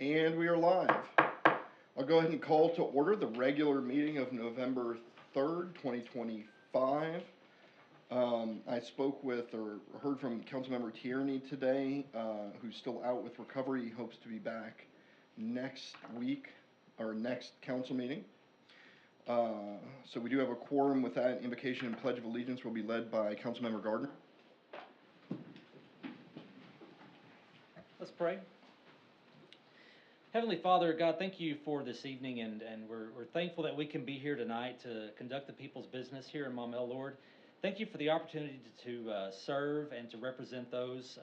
And we are live. I'll go ahead and call to order the regular meeting of November 3rd, 2025. I spoke with or heard from Councilmember Tierney today, who's still out with recovery. He hopes to be back next week or next council meeting. So we do have a quorum. With that, invocation and pledge of allegiance will be led by Councilmember Gardner. Let's pray. Heavenly Father, God, thank you for this evening, and we're thankful that we can be here tonight to conduct the people's business here in Maumelle, Lord. Thank you for the opportunity to serve and to represent those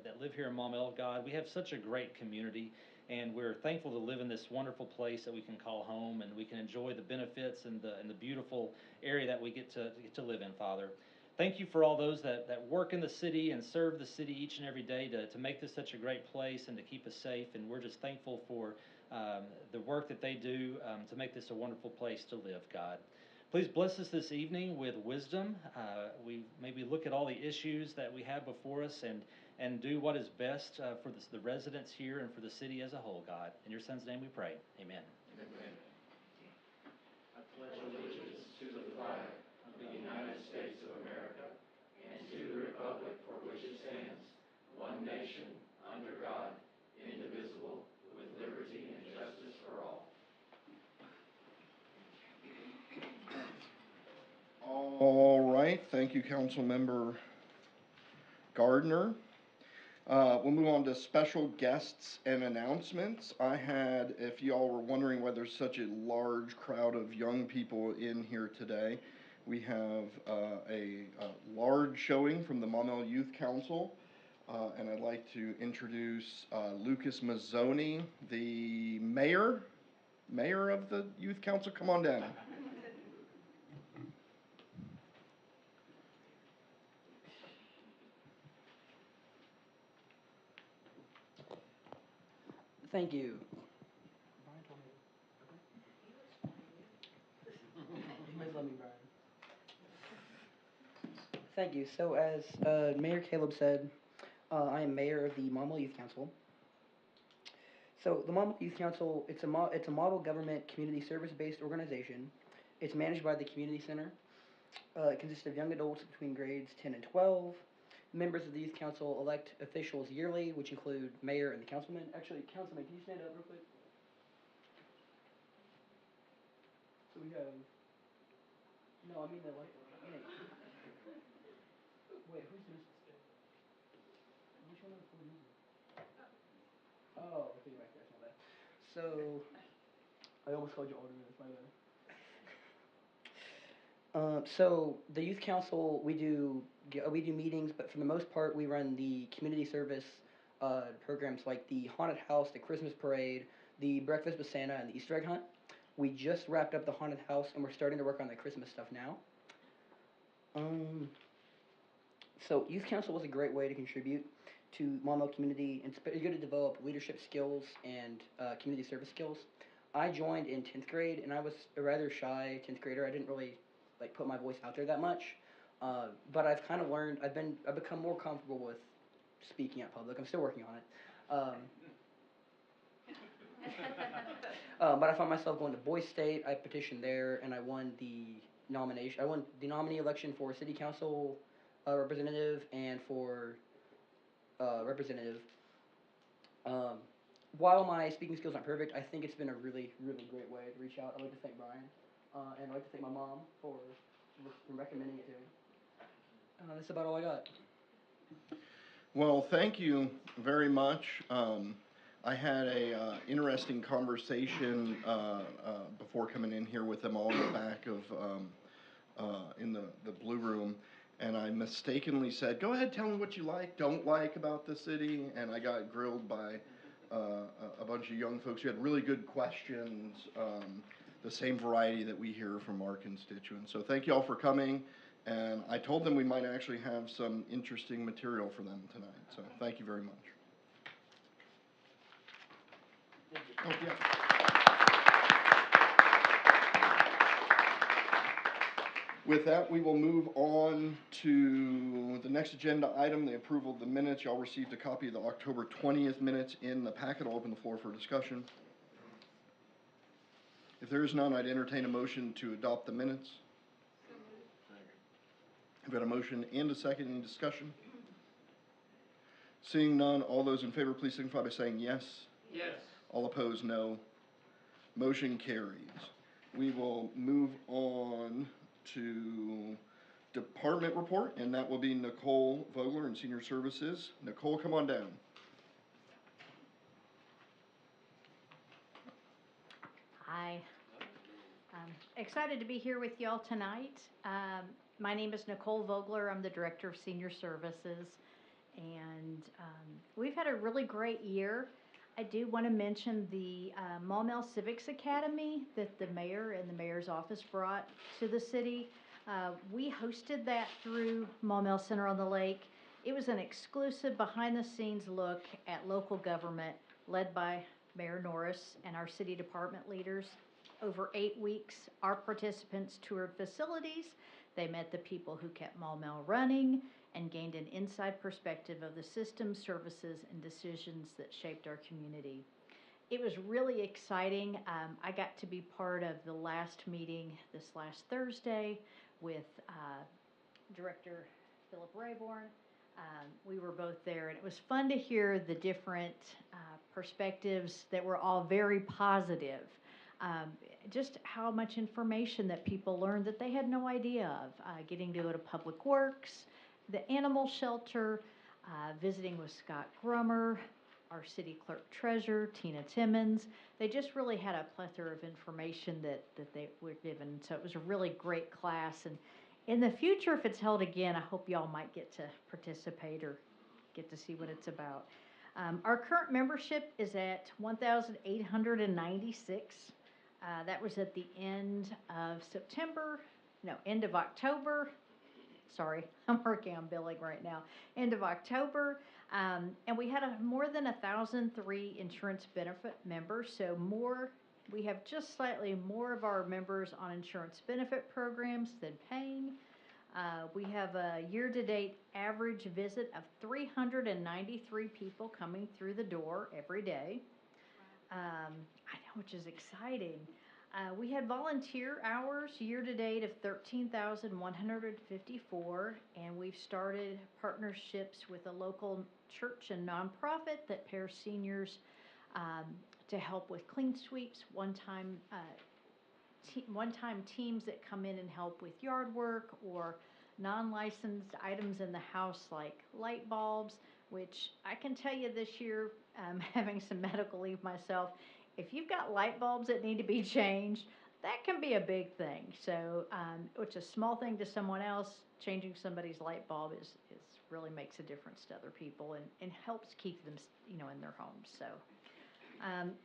that live here in Maumelle, God. We have such a great community, and we're thankful to live in this wonderful place that we can call home, and we can enjoy the benefits and the beautiful area that we get to live in, Father. Thank you for all those that work in the city and serve the city each and every day to make this such a great place and to keep us safe. And we're just thankful for the work that they do to make this a wonderful place to live, God. Please bless us this evening with wisdom. We maybe look at all the issues that we have before us and do what is best for the residents here and for the city as a whole, God. In your Son's name we pray. Amen. Amen. I pledge allegiance to the flag of the United States of America and to the republic for which it stands, one nation, under God, indivisible, with liberty and justice for all. All right, thank you, Councilmember Gardner. We'll move on to special guests and announcements. I had, if y'all were wondering why there's such a large crowd of young people in here today, we have a large showing from the Maumelle Youth Council, and I'd like to introduce Lucas Mazzoni, the mayor of the Youth Council. Come on down. Thank you. Thank you. So, as Mayor Caleb said, I am mayor of the Maumelle Youth Council. So, the Maumelle Youth Council, it's a model government community service-based organization. It's managed by the community center. It consists of young adults between grades 10 and 12. Members of the Youth Council elect officials yearly, which include mayor and the councilman. Actually, councilman, can you stand up real quick? So we have. No, I mean the like. Wait, who's this? Which one of the four is it? Oh, okay, back there. It's not that. So I almost called you alderman. That's my bad. So the youth council, we do meetings, but for the most part, we run the community service programs like the haunted house, the Christmas parade, the breakfast with Santa, and the Easter egg hunt. We just wrapped up the haunted house, and we're starting to work on the Christmas stuff now. So youth council was a great way to contribute to Maumelle community, and it's good to develop leadership skills and community service skills. I joined in 10th grade, and I was a rather shy 10th grader. I didn't really put my voice out there that much, but I've kind of learned. I've become more comfortable with speaking out public. I'm still working on it. But I found myself going to Boise State. I petitioned there, and I won the nomination. I won the nominee election for city council representative and for representative. While my speaking skills aren't perfect, I think it's been a really, really great way to reach out. I'd like to thank Brian, and I'd like to thank my mom for recommending it to me. That's about all I got. Well, thank you very much. I had a interesting conversation before coming in here with them all in the back of in the blue room, and I mistakenly said, "Go ahead, tell me what you don't like about the city," and I got grilled by a bunch of young folks who had really good questions, the same variety that we hear from our constituents. So thank you all for coming, and I told them we might actually have some interesting material for them tonight, so thank you very much. Oh, yeah. With that, we will move on to the next agenda item, the approval of the minutes. Y'all received a copy of the October 20th minutes in the packet. I'll open the floor for discussion. If there is none, I'd entertain a motion to adopt the minutes. I've got a motion and a second. Any discussion? Seeing none, all those in favor, please signify by saying yes. Yes. All opposed, no. Motion carries. We will move on to department report, and that will be Nicole Vogler in Senior Services. Nicole, come on down. Hi. Excited to be here with y'all tonight. My name is Nicole Vogler. I'm the Director of Senior Services, and we've had a really great year. I do want to mention the Maumelle Civics Academy that the mayor and the mayor's office brought to the city. We hosted that through Maumelle Center on the Lake. It was an exclusive behind-the-scenes look at local government led by Mayor Norris and our city department leaders. Over 8 weeks, our participants toured facilities. They met the people who kept Maumelle running and gained an inside perspective of the systems, services, and decisions that shaped our community. It was really exciting. I got to be part of the last meeting this last Thursday with Director Philip Rayborn. We were both there, and it was fun to hear the different perspectives that were all very positive. Just how much information that people learned that they had no idea of. Getting to go to Public Works, the animal shelter, visiting with Scott Grummer, our city clerk treasurer, Tina Timmons. They just really had a plethora of information that they were given. So it was a really great class. And in the future, if it's held again, I hope y'all might get to participate or get to see what it's about. Our current membership is at 1,896. That was at the end of end of October. Sorry, I'm working on billing right now. End of October. And we had more than 1,003 insurance benefit members. So we have just slightly more of our members on insurance benefit programs than paying. We have a year-to-date average visit of 393 people coming through the door every day. I know, which is exciting. We had volunteer hours year-to-date of 13,154, and we've started partnerships with a local church and nonprofit that pairs seniors to help with clean sweeps, one-time teams that come in and help with yard work or non-licensed items in the house like light bulbs, which I can tell you this year, having some medical leave myself, if you've got light bulbs that need to be changed, that can be a big thing. So, which a small thing to someone else, changing somebody's light bulb is really makes a difference to other people and helps keep them, in their homes. So,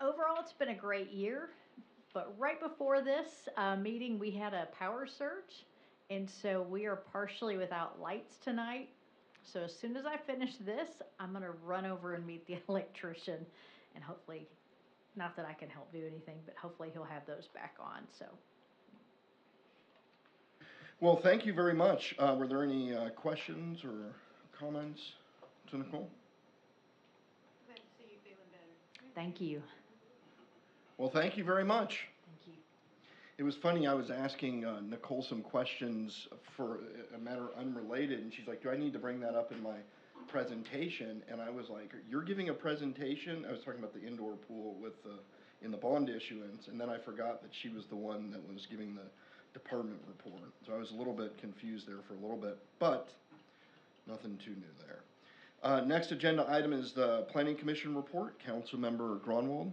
overall, it's been a great year. But right before this meeting, we had a power surge, and so we are partially without lights tonight. So as soon as I finish this, I'm going to run over and meet the electrician, and hopefully, not that I can help do anything, but hopefully he'll have those back on. So. Well, thank you very much. Were there any questions or comments to Nicole? Glad to see you feeling better. Thank you. Well, thank you very much. Thank you. It was funny, I was asking Nicole some questions for a matter unrelated, and she's like, do I need to bring that up in my presentation? And I was like, you're giving a presentation? I was talking about the indoor pool in the bond issuance, and then I forgot that she was the one that was giving the department report. So I was a little bit confused there for a little bit, but nothing too new there. Next agenda item is the Planning Commission report. Councilmember Gronwald.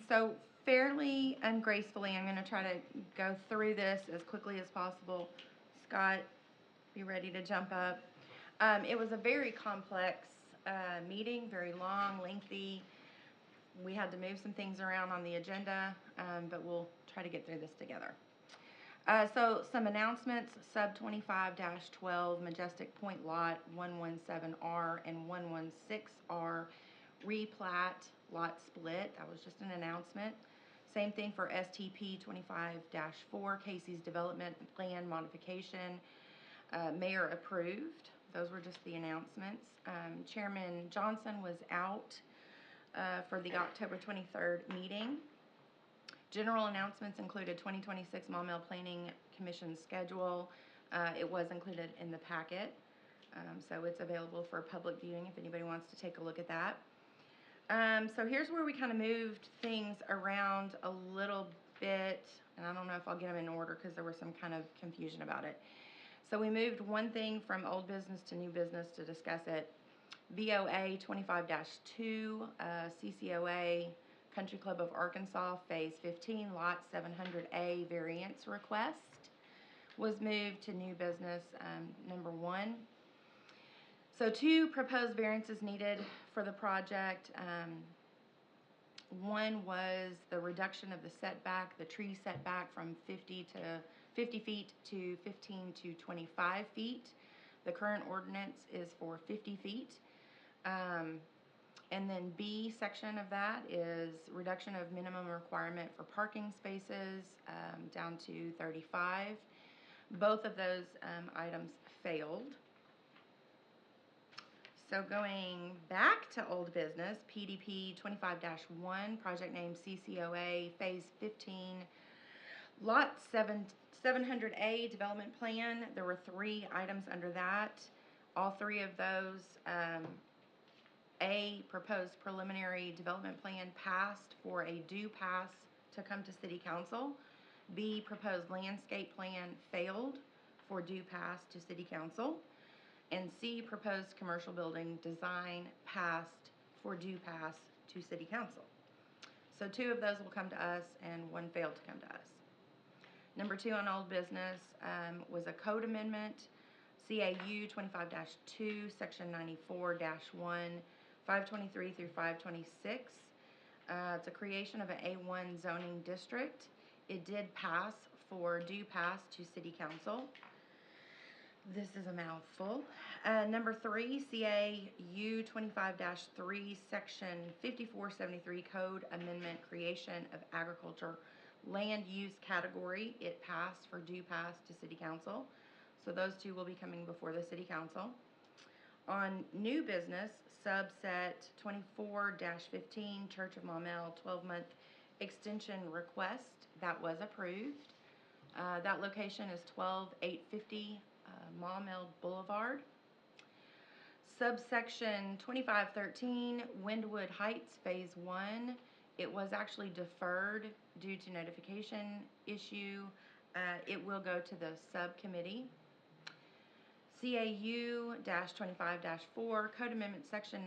So fairly ungracefully, I'm going to try to go through this as quickly as possible. Scott, be ready to jump up. It was a very complex meeting, very long, lengthy. We had to move some things around on the agenda, but we'll try to get through this together. So some announcements, sub 25-12 Majestic Point Lot 117R and 116R replat lot split. That was just an announcement. Same thing for STP 25-4, Casey's Development Plan Modification. Mayor approved. Those were just the announcements. Chairman Johnson was out for the October 23rd meeting. General announcements included 2026 Maumelle Planning Commission schedule. It was included in the packet, so it's available for public viewing if anybody wants to take a look at that. So here's where we kind of moved things around a little bit, and I don't know if I'll get them in order because there was some kind of confusion about it. So we moved one thing from old business to new business to discuss it. BOA 25-2, CCOA, Country Club of Arkansas, Phase 15, Lot 700A variance request was moved to new business number 1. So 2 proposed variances needed for the project. One was the reduction of the setback, the tree setback from 50 feet to 15 to 25 feet. The current ordinance is for 50 feet. And then B section of that is reduction of minimum requirement for parking spaces down to 35. Both of those items failed. So going back to old business, PDP 25-1, project name CCOA, Phase 15, Lot 700A development plan. There were 3 items under that. All 3 of those, A, proposed preliminary development plan passed for a due pass to come to City Council. B, proposed landscape plan failed for due pass to City Council. And C, proposed commercial building design passed for due pass to City Council. So 2 of those will come to us and 1 failed to come to us. Number 2 on old business was a code amendment, CAU 25-2, Section 94-1, 523 through 526. It's a creation of an A1 zoning district. It did pass for due pass to City Council. This is a mouthful. Number 3, CAU 25-3, Section 5473, Code Amendment, Creation of Agriculture Land Use Category. It passed for due pass to City Council. So those 2 will be coming before the City Council. On new business, subset 24-15, Church of Maumelle 12-month extension request. That was approved. That location is 12850 Maumelle Boulevard. Subsection 2513, Windwood Heights, Phase 1. It was actually deferred due to notification issue. It will go to the subcommittee. CAU-25-4, Code Amendment Section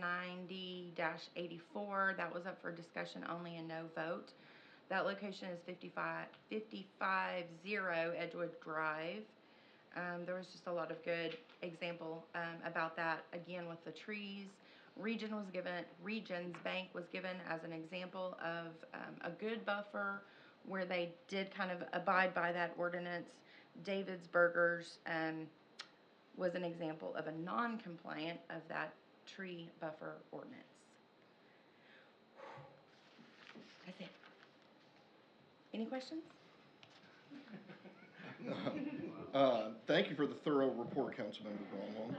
90-84. That was up for discussion only and no vote. That location is 550 Edgewood Drive. There was just a lot of good example about that. Again, with the trees, Regions Bank was given as an example of a good buffer where they did kind of abide by that ordinance. David's Burgers was an example of a non-compliant of that tree buffer ordinance. That's it. Any questions? Thank you for the thorough report, Councilmember Braunwald.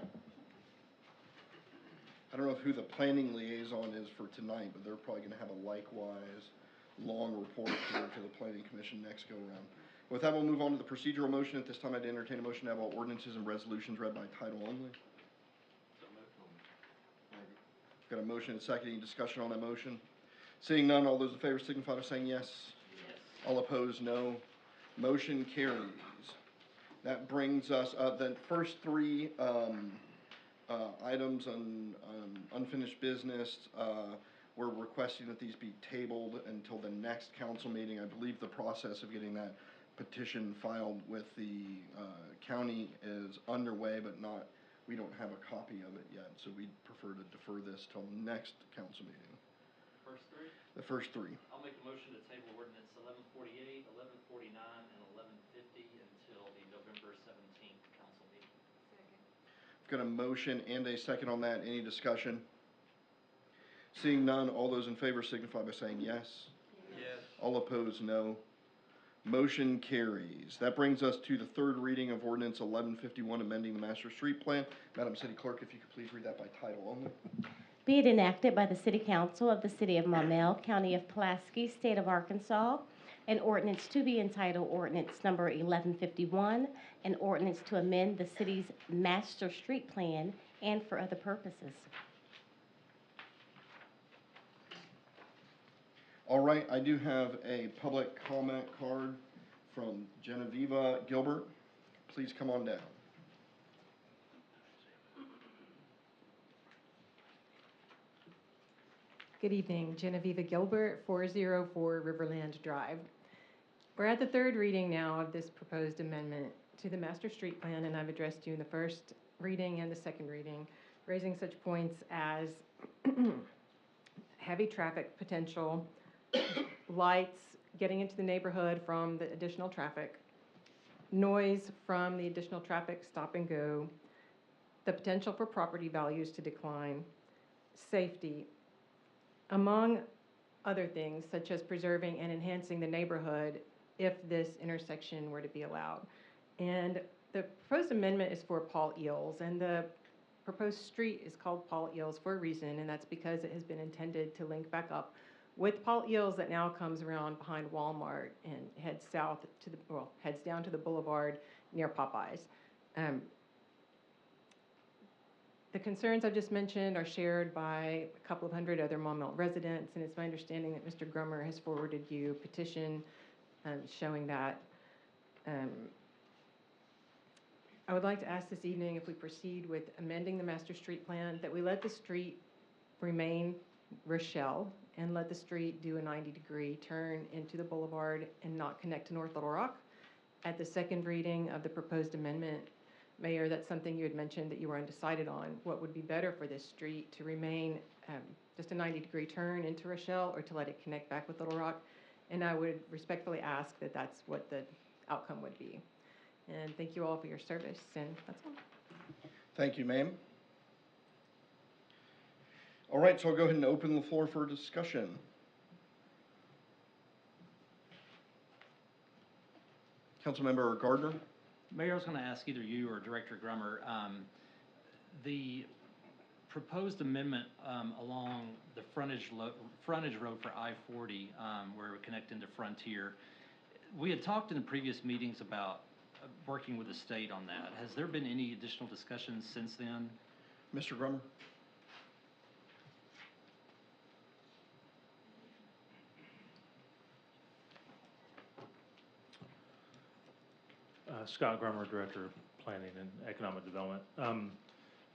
I don't know who the planning liaison is for tonight, but they're probably going to have a likewise long report to the Planning Commission next go around. With that, we'll move on to the procedural motion. At this time, I'd entertain a motion to have all ordinances and resolutions read by title only. Got a motion and a second. Any discussion on that motion? Seeing none, all those in favor signify by saying yes. All opposed, no. Motion carries. That brings us the first 3 items on unfinished business. We're requesting that these be tabled until the next council meeting. I believe the process of getting that petition filed with the county is underway, but we don't have a copy of it yet, so we'd prefer to defer this till next council meeting. First 3? The first 3. I'll make a motion to table ordinance 1148, 1149, and 1150 until the November 17th council meeting. Second. I've got a motion and a second on that. Any discussion? Seeing none, all those in favor signify by saying yes. Yes. All opposed, no. Motion carries. That brings us to the third reading of ordinance 1151, amending the master street plan. Madam City Clerk, if you could please read that by title only. Be it enacted by the City Council of the City of Maumelle, County of Pulaski, State of Arkansas, an ordinance to be entitled Ordinance Number 1151, an ordinance to amend the city's master street plan and for other purposes. All right, I do have a public comment card from Genevieve Gilbert. Please come on down. Good evening, Genevieve Gilbert, 404 Riverland Drive. We're at the third reading now of this proposed amendment to the master street plan, and I've addressed you in the first reading and the second reading, raising such points as heavy traffic potential, lights getting into the neighborhood from the additional traffic, noise from the additional traffic, stop and go, the potential for property values to decline, safety, among other things, such as preserving and enhancing the neighborhood if this intersection were to be allowed. And the proposed amendment is for Paul Eels, and the proposed street is called Paul Eels for a reason, and that's because it has been intended to link back up with Paul Eels that now comes around behind Walmart and heads south to the, well, heads down to the boulevard near Popeyes. The concerns I've just mentioned are shared by a couple of hundred other Maumelle residents, and it's my understanding that Mr. Grummer has forwarded you a petition showing that. I would like to ask this evening if we proceed with amending the master street plan, that we let the street remain Rochelle and let the street do a 90-degree turn into the boulevard and not connect to North Little Rock. At the second reading of the proposed amendment, Mayor, that's something you had mentioned that you were undecided on. What would be better for this street, to remain just a 90-degree turn into Rochelle, or to let it connect back with Little Rock? And I would respectfully ask that that's what the outcome would be. And thank you all for your service, and that's all. Thank you, ma'am. All right, so I'll go ahead and open the floor for discussion. Councilmember Gardner? Mayor, I was going to ask either you or Director Grummer, the proposed amendment along the frontage road for I-40, where we connect into Frontier, we had talked in the previous meetings about working with the state on that. Has there been any additional discussions since then? Mr. Grummer? Scott Grummer, Director of Planning and Economic Development.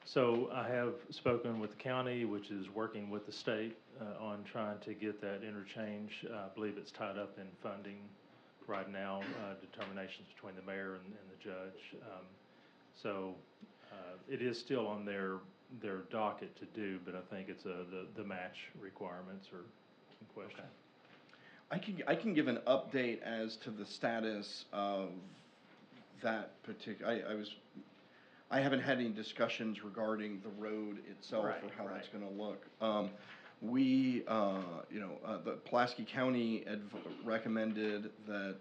So I have spoken with the county, which is working with the state on trying to get that interchange. I believe it's tied up in funding right now, determinations between the mayor and the judge. So it is still on their docket to do, but I think it's the match requirements are in question. Okay. I can give an update as to the status of that particular. I haven't had any discussions regarding the road itself or how that's going to look. The Pulaski County recommended that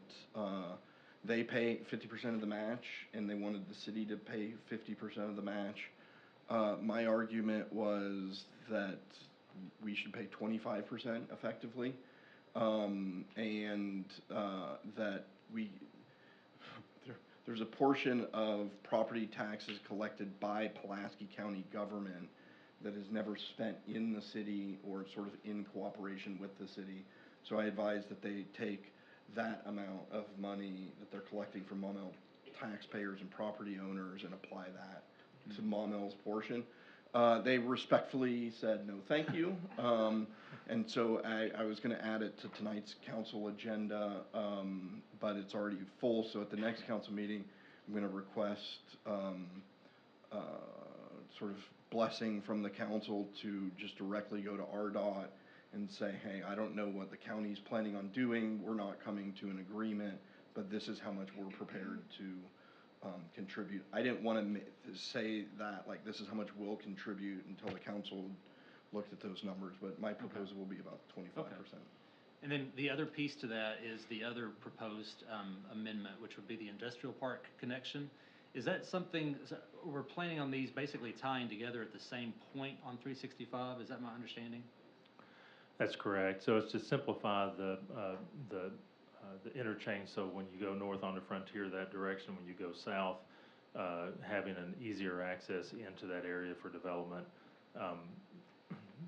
they pay 50% of the match, and they wanted the city to pay 50% of the match. My argument was that we should pay 25% effectively, and that there's a portion of property taxes collected by Pulaski County government that is never spent in the city or sort of in cooperation with the city. So I advise that they take that amount of money that they're collecting from Maumelle taxpayers and property owners and apply that to Maumelle's portion. They respectfully said no thank you, and so I was going to add it to tonight's council agenda, but it's already full, so at the next council meeting I'm going to request sort of blessing from the council to just directly go to RDOT and say, hey, I don't know what the county's planning on doing, we're not coming to an agreement, but this is how much we're prepared to contribute. I didn't want to say that, like, this is how much we'll contribute until the council looked at those numbers, but my proposal will be about 25%. And then the other piece to that is the other proposed amendment, which would be the industrial park connection. Is that something, we're planning on these basically tying together at the same point on 365? Is that my understanding? That's correct. So it's to simplify the interchange, so when you go north on the frontier that direction, when you go south, having an easier access into that area for development.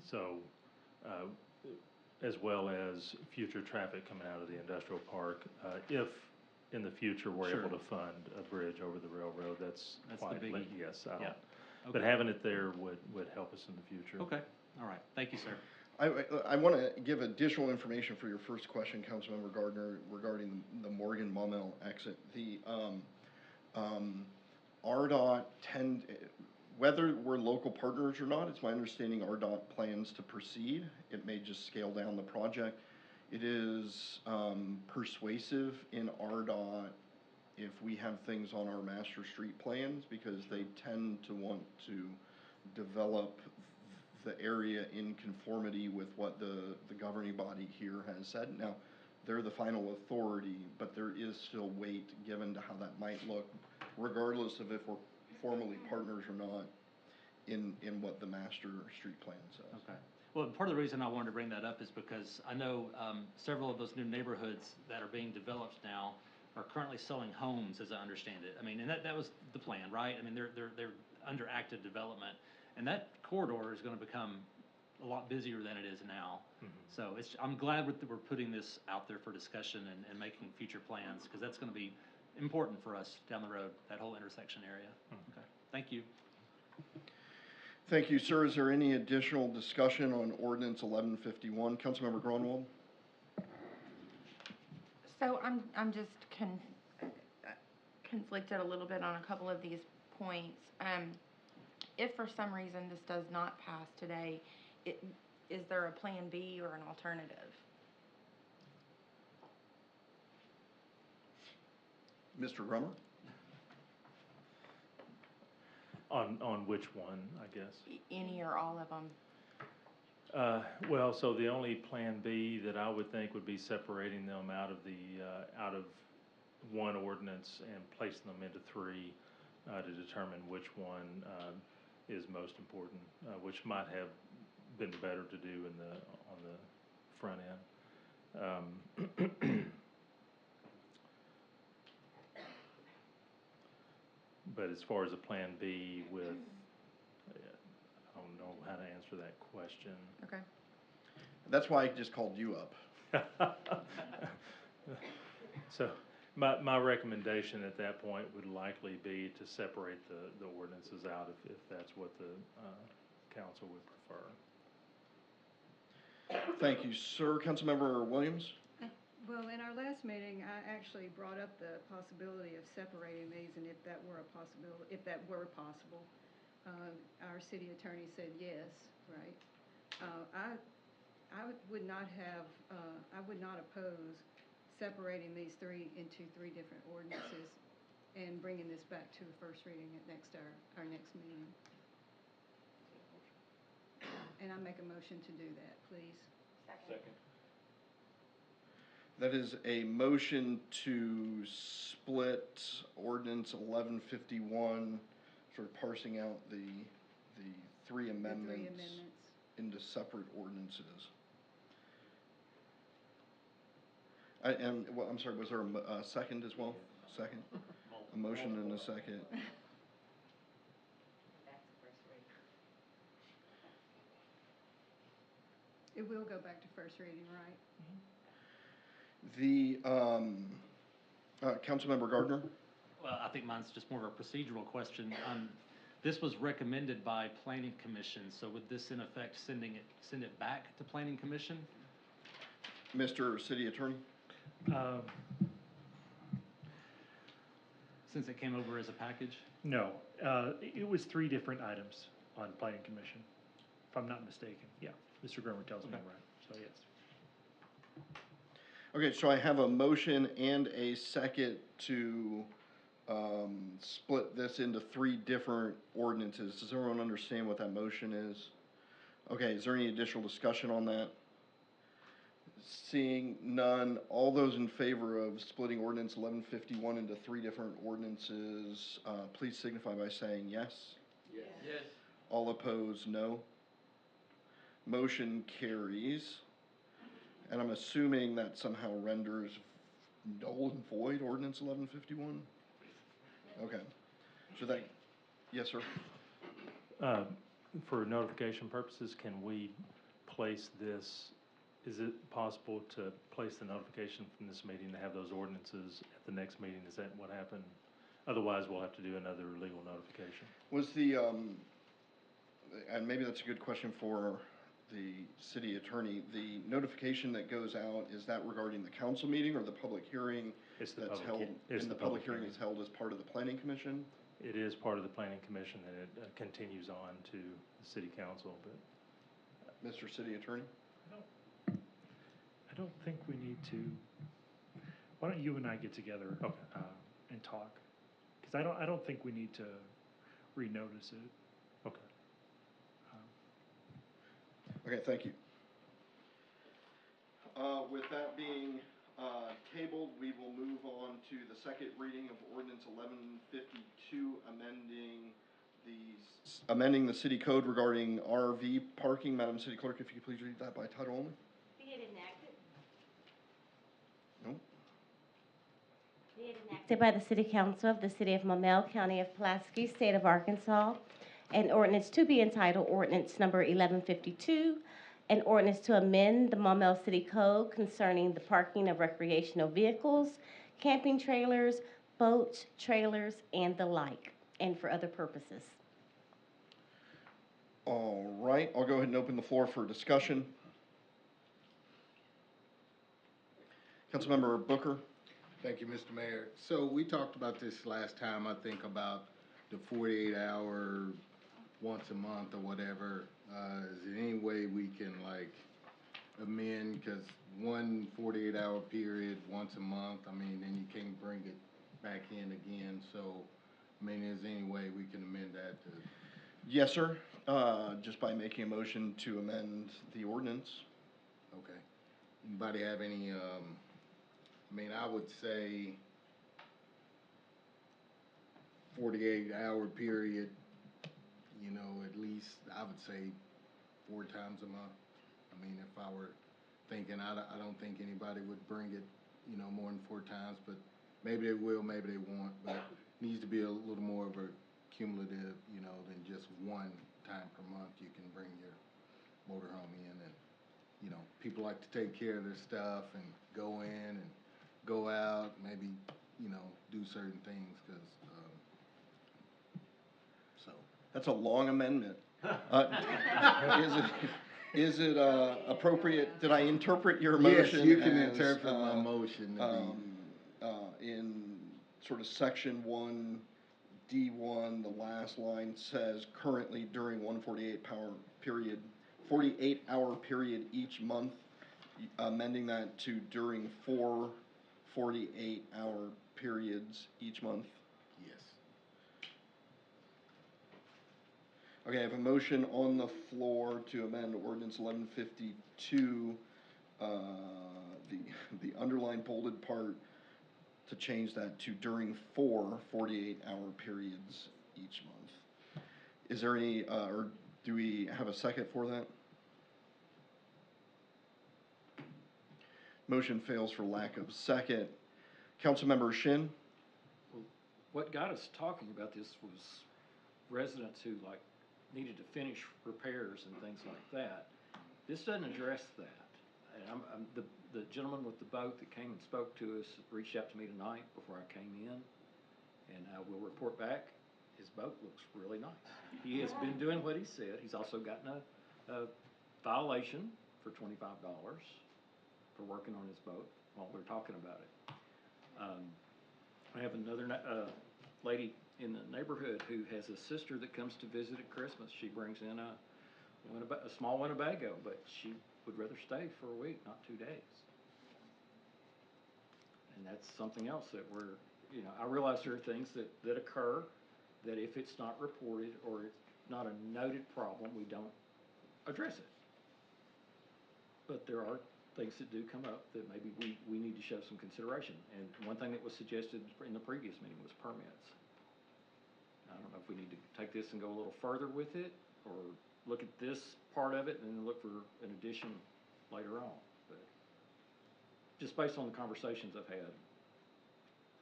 So, as well as future traffic coming out of the industrial park, if in the future we're Sure. able to fund a bridge over the railroad, that's the quite, biggie. yes, I Yeah. don't. But Okay. having it there would help us in the future. Okay, all right. Thank you, sir. I want to give additional information for your first question, Councilmember Gardner, regarding the Morgan Maumelle exit. The RDOT whether we're local partners or not, it's my understanding RDOT plans to proceed. It may just scale down the project. It is persuasive in RDOT if we have things on our master street plans, because they tend to want to develop the area in conformity with what the governing body here has said. Now, they're the final authority, but there is still weight given to how that might look, regardless of if we're formally partners or not in what the master street plan says. Okay. Well, part of the reason I wanted to bring that up is because I know several of those new neighborhoods that are being developed now are currently selling homes, as I understand it. I mean, and that was the plan, right? I mean, they're under active development, and that corridor is going to become a lot busier than it is now. Mhm. So I'm glad we're putting this out there for discussion and making future plans, because that's going to be important for us down the road, that whole intersection area. Mhm. Okay. Thank you. Thank you, sir. Is there any additional discussion on ordinance 1151? Councilmember Grunwald? So I'm just conflicted a little bit on a couple of these points. If for some reason this does not pass today, is there a plan B or an alternative? Mr. Grummer? On which one, I guess? Any or all of them? Well, so the only plan B that I would think would be separating them out of out of one ordinance and placing them into three to determine which one is most important, which might have been better to do on the front end. But as far as a plan B with, I don't know how to answer that question. Okay. That's why I just called you up. So my recommendation at that point would likely be to separate the ordinances out if that's what the council would prefer. Thank you, sir. Councilmember Williams? Well, in our last meeting, I actually brought up the possibility of separating these, and if that were possible, our city attorney said yes, right? I would not oppose separating these three into three different ordinances and bringing this back to the first reading at our next meeting. And I make a motion to do that, please. Second. That is a motion to split ordinance 1151, sort of parsing out the three amendments into separate ordinances. I'm sorry, was there a second as well? Second? A motion and a second. It will go back to first reading, right? The, Councilmember Gardner? Well, I think mine's just more of a procedural question. This was recommended by Planning Commission, so would this in effect send it back to Planning Commission? Mr. City Attorney? Since it came over as a package? No, it was three different items on Planning Commission, if I'm not mistaken. Yeah, Mr. Grummer tells me I'm right, so yes. Okay, so I have a motion and a second to split this into three different ordinances. Does everyone understand what that motion is? Okay, is there any additional discussion on that? Seeing none, all those in favor of splitting ordinance 1151 into 3 different ordinances, please signify by saying yes. Yes. All opposed, no. Motion carries. And I'm assuming that somehow renders null and void ordinance 1151? Okay. So that, yes, sir? For notification purposes, can we place this, is it possible to place the notification from this meeting to have those ordinances at the next meeting? Is that what happened? Otherwise, we'll have to do another legal notification. Was the, and maybe that's a good question for the city attorney, the notification that goes out, is that regarding the council meeting or the public hearing It's the that's public held? it's And the the public public hearing is held as part of the planning commission? It is part of the planning commission, and it continues on to the city council, but Mr. City Attorney? I don't think we need to, why don't you and I get together Okay. and talk? Because I don't think we need to renotice it. okay. Okay, thank you. With that being tabled, we will move on to the second reading of ordinance 1152, amending the city code regarding RV parking. Madam City Clerk, if you could please read that by title only. Be it enacted. No? Be it enacted by the City Council of the City of Maumelle, County of Pulaski, State of Arkansas, an ordinance to be entitled Ordinance Number 1152, an ordinance to amend the Maumelle City Code concerning the parking of recreational vehicles, camping trailers, boats, trailers, and the like, and for other purposes. All right, I'll go ahead and open the floor for discussion. Councilmember Booker? Thank you, Mr. Mayor. So we talked about this last time, I think, about the 48-hour, once a month or whatever. Is there any way we can like amend, because one 48-hour period once a month, I mean, then you can't bring it back in again. So, I mean, is there any way we can amend that to? Yes, sir. Just by making a motion to amend the ordinance. Okay. Anybody have any, I mean, I would say 48-hour period, you know, at least, I would say 4 times a month. I mean, if I were thinking, I don't think anybody would bring it, you know, more than 4 times, but maybe they will, maybe they won't, but it needs to be a little more of a cumulative, you know, than just 1 time per month you can bring your motorhome in. And, you know, people like to take care of their stuff and go in and go out, maybe, you know, do certain things, because, so. That's a long amendment. Is it appropriate, did I interpret your motion? Yes, you can as, interpret my motion to in sort of section 1D1, the last line says currently during 48-hour period each month, amending that to during 4 48-hour periods each month. Yes. Okay, I have a motion on the floor to amend ordinance 1152, the underlined bolded part, to change that to during 4 48-hour periods each month. Is there any, or do we have a second for that? Motion fails for lack of second. Councilmember Shin? What got us talking about this was residents who like needed to finish repairs and things like that. This doesn't address that. And the gentleman with the boat that came and spoke to us reached out to me tonight before I came in, and I will report back. His boat looks really nice. He has been doing what he said. He's also gotten a violation for $25 for working on his boat while we're talking about it. I have another lady in the neighborhood who has a sister that comes to visit at Christmas. She brings in a small Winnebago, but she would rather stay for a week, not 2 days. And that's something else that we're, you know, I realize there are things that occur that if it's not reported or it's not a noted problem, we don't address it. But there are things that do come up that maybe we need to show some consideration. And one thing that was suggested in the previous meeting was permits. I don't know if we need to take this and go a little further with it, or look at this part of it and then look for an addition later on. But just based on the conversations I've had,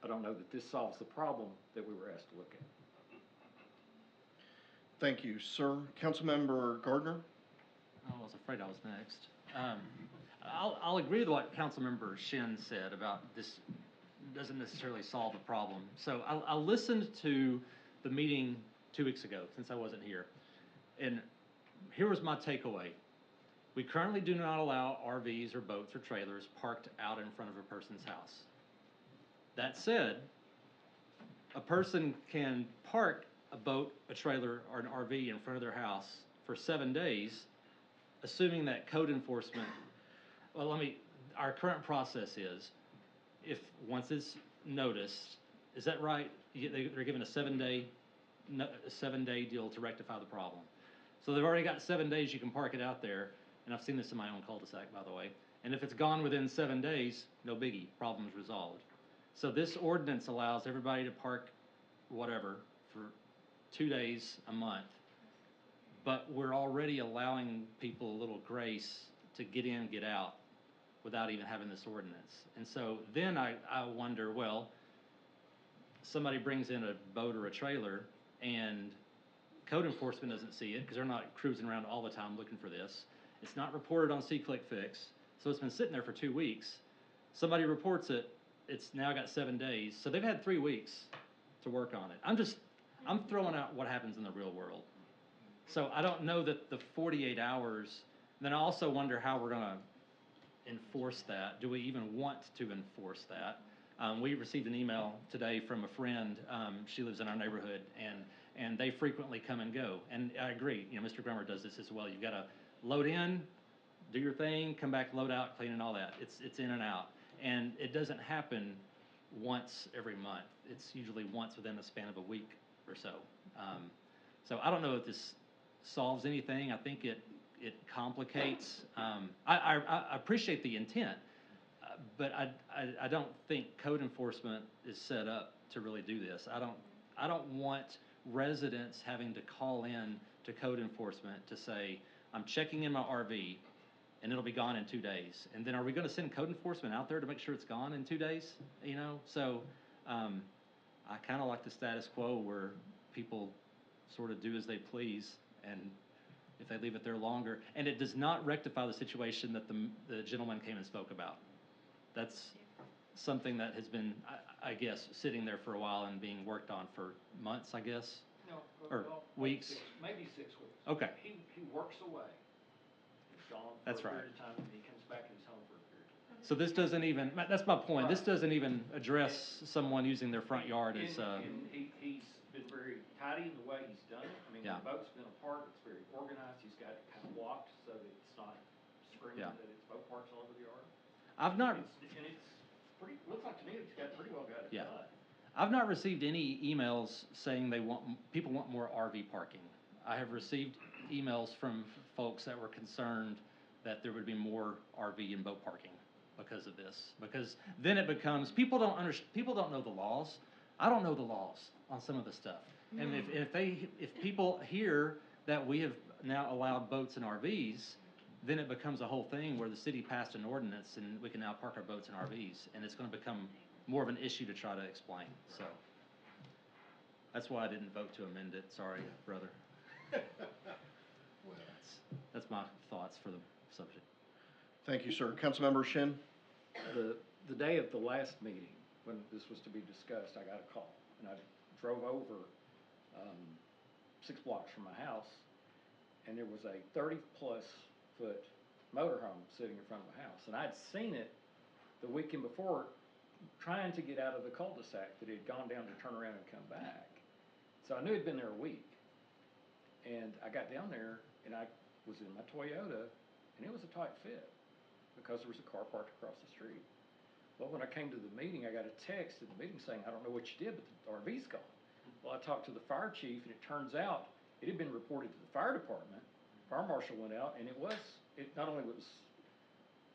I don't know that this solves the problem that we were asked to look at. Thank you, sir. Councilmember Gardner? Oh, I was afraid I was next. I'll agree with what Councilmember Shin said about this doesn't necessarily solve the problem. So I listened to the meeting 2 weeks ago, since I wasn't here, and here was my takeaway. We currently do not allow RVs or boats or trailers parked out in front of a person's house. That said, a person can park a boat, a trailer, or an RV in front of their house for 7 days, assuming that code enforcement, our current process is, if once it's noticed, is that right? They're given a 7-day deal to rectify the problem. So they've already got 7 days you can park it out there, and I've seen this in my own cul-de-sac, by the way. And if it's gone within 7 days, no biggie, problem's resolved. So this ordinance allows everybody to park whatever for 2 days a month, but we're already allowing people a little grace to get in, get out, without even having this ordinance. And so then I wonder, well, somebody brings in a boat or a trailer and code enforcement doesn't see it because they're not cruising around all the time looking for this. It's not reported on See-Click-Fix, so it's been sitting there for 2 weeks. Somebody reports it, it's now got 7 days, so they've had 3 weeks to work on it. I'm throwing out what happens in the real world. So I don't know that the 48 hours, then I also wonder how we're gonna enforce that. Do we even want to enforce that? We received an email today from a friend. She lives in our neighborhood, and they frequently come and go. And I agree, Mr. Grummer does this as well. You've got to load in, do your thing, come back, load out, clean, and all that. It's in and out. And it doesn't happen once every month. It's usually once within the span of a week or so. So I don't know if this solves anything. I think it complicates. I appreciate the intent, but I don't think code enforcement is set up to really do this. I don't want residents having to call in to code enforcement to say, I'm checking in my RV and it'll be gone in 2 days. And then are we going to send code enforcement out there to make sure it's gone in 2 days? So I kind of like the status quo where people sort of do as they please, and if they leave it there longer. And it does not rectify the situation that the gentleman came and spoke about. That's something that has been, I guess, sitting there for a while and being worked on for months, I guess? No, or weeks? Maybe 6 weeks. Okay. He works away. He's gone for That's a period of time, and he comes back and he's home for a period of time. So this doesn't even, that's my point, this Right. doesn't even address someone using their front yard as, And he's been very tidy in the way he's done it. I mean, Yeah. the boat's been apart, it's very organized, he's got it kind of blocked so that it's not screaming Yeah. that it's boat parks all over the yard. I've not, It's pretty, looks like to me it's got pretty well got it Yeah. done. I've not received any emails saying people want more RV parking. I have received emails from folks that were concerned that there would be more RV and boat parking because of this. Because then it becomes, people don't know the laws. I don't know the laws on some of the stuff. And if people hear that we have now allowed boats and RVs, then it becomes a whole thing where the city passed an ordinance and we can now park our boats and RVs, and it's going to become more of an issue to try to explain. So that's why I didn't vote to amend it. Sorry, brother. Well, That's my thoughts for the subject. Thank you, sir. Councilmember Shin? The day of the last meeting, when this was to be discussed, I got a call, and I drove over 6 blocks from my house, and there was a 30-plus foot motorhome sitting in front of my house, and I'd seen it the weekend before trying to get out of the cul-de-sac that had gone down to turn around and come back. So I knew it'd been there a week, and I got down there, and I was in my Toyota, and it was a tight fit because there was a car parked across the street. Well, when I came to the meeting, I got a text at the meeting saying, I don't know what you did, but the RV's gone. Well, I talked to the fire chief, and it turns out it had been reported to the fire department. Fire marshal went out, and it not only was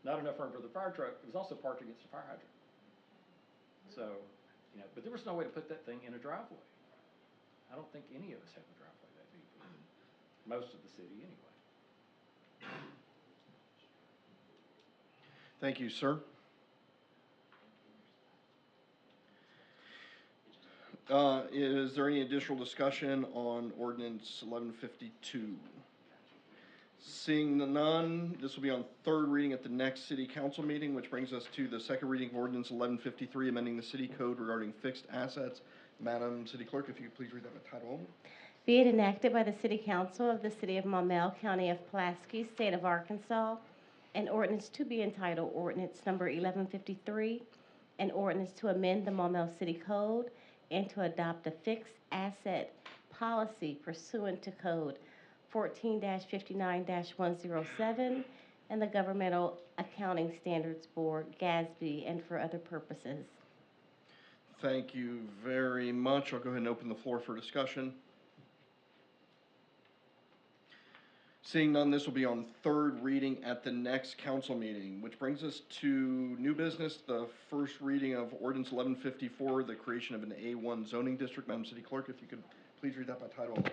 not enough room for the fire truck. It was also parked against the fire hydrant. So, you know, but there was no way to put that thing in a driveway. I don't think any of us have a driveway that deep. Most of the city, anyway. Thank you, sir. Is there any additional discussion on ordinance 1152? Seeing none, this will be on third reading at the next city council meeting, which brings us to the second reading of ordinance 1153, amending the city code regarding fixed assets. Madam City Clerk, if you could please read that by title only. Be it enacted by the City Council of the City of Maumelle, County of Pulaski, State of Arkansas, an ordinance to be entitled Ordinance Number 1153, an ordinance to amend the Maumelle City Code and to adopt a fixed asset policy pursuant to Code 14-59-107 and the Governmental Accounting Standards Board, GASB, and for other purposes. Thank you very much. I'll go ahead and open the floor for discussion. Seeing none, this will be on third reading at the next council meeting, which brings us to new business, the first reading of ordinance 1154, the creation of an A1 zoning district. Madam City Clerk, if you could please read that by title only.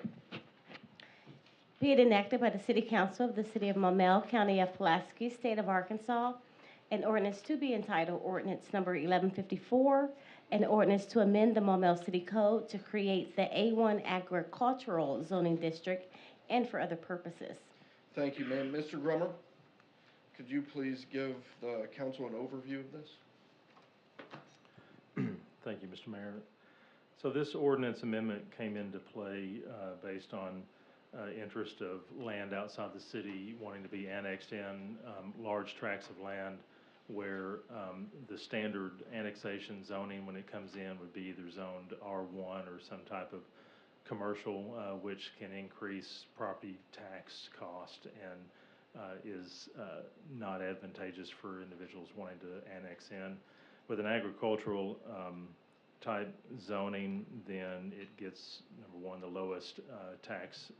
Be it enacted by the City Council of the City of Maumelle, County of Pulaski, State of Arkansas, an ordinance to be entitled Ordinance Number 1154, an ordinance to amend the Maumelle City Code to create the A1 agricultural zoning district and for other purposes. Thank you, ma'am. Mr. Grummer, could you please give the council an overview of this? Thank you, Mr. Mayor. So this ordinance amendment came into play based on interest of land outside the city wanting to be annexed in, large tracts of land where the standard annexation zoning when it comes in would be either zoned R1 or some type of commercial, which can increase property tax cost and is not advantageous for individuals wanting to annex in. With an agricultural type zoning, then it gets, number one, the lowest tax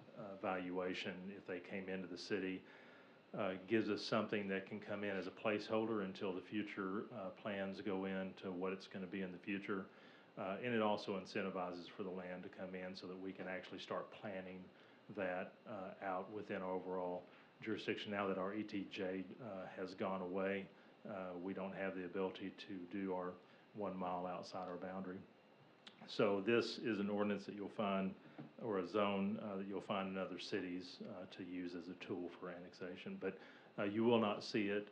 valuation if they came into the city. Gives us something that can come in as a placeholder until the future plans go into what it's going to be in the future. And it also incentivizes for the land to come in so that we can actually start planning that out within our overall jurisdiction. Now that our ETJ has gone away, we don't have the ability to do our 1 mile outside our boundary. So this is an ordinance that you'll find, or a zone that you'll find in other cities to use as a tool for annexation. But you will not see it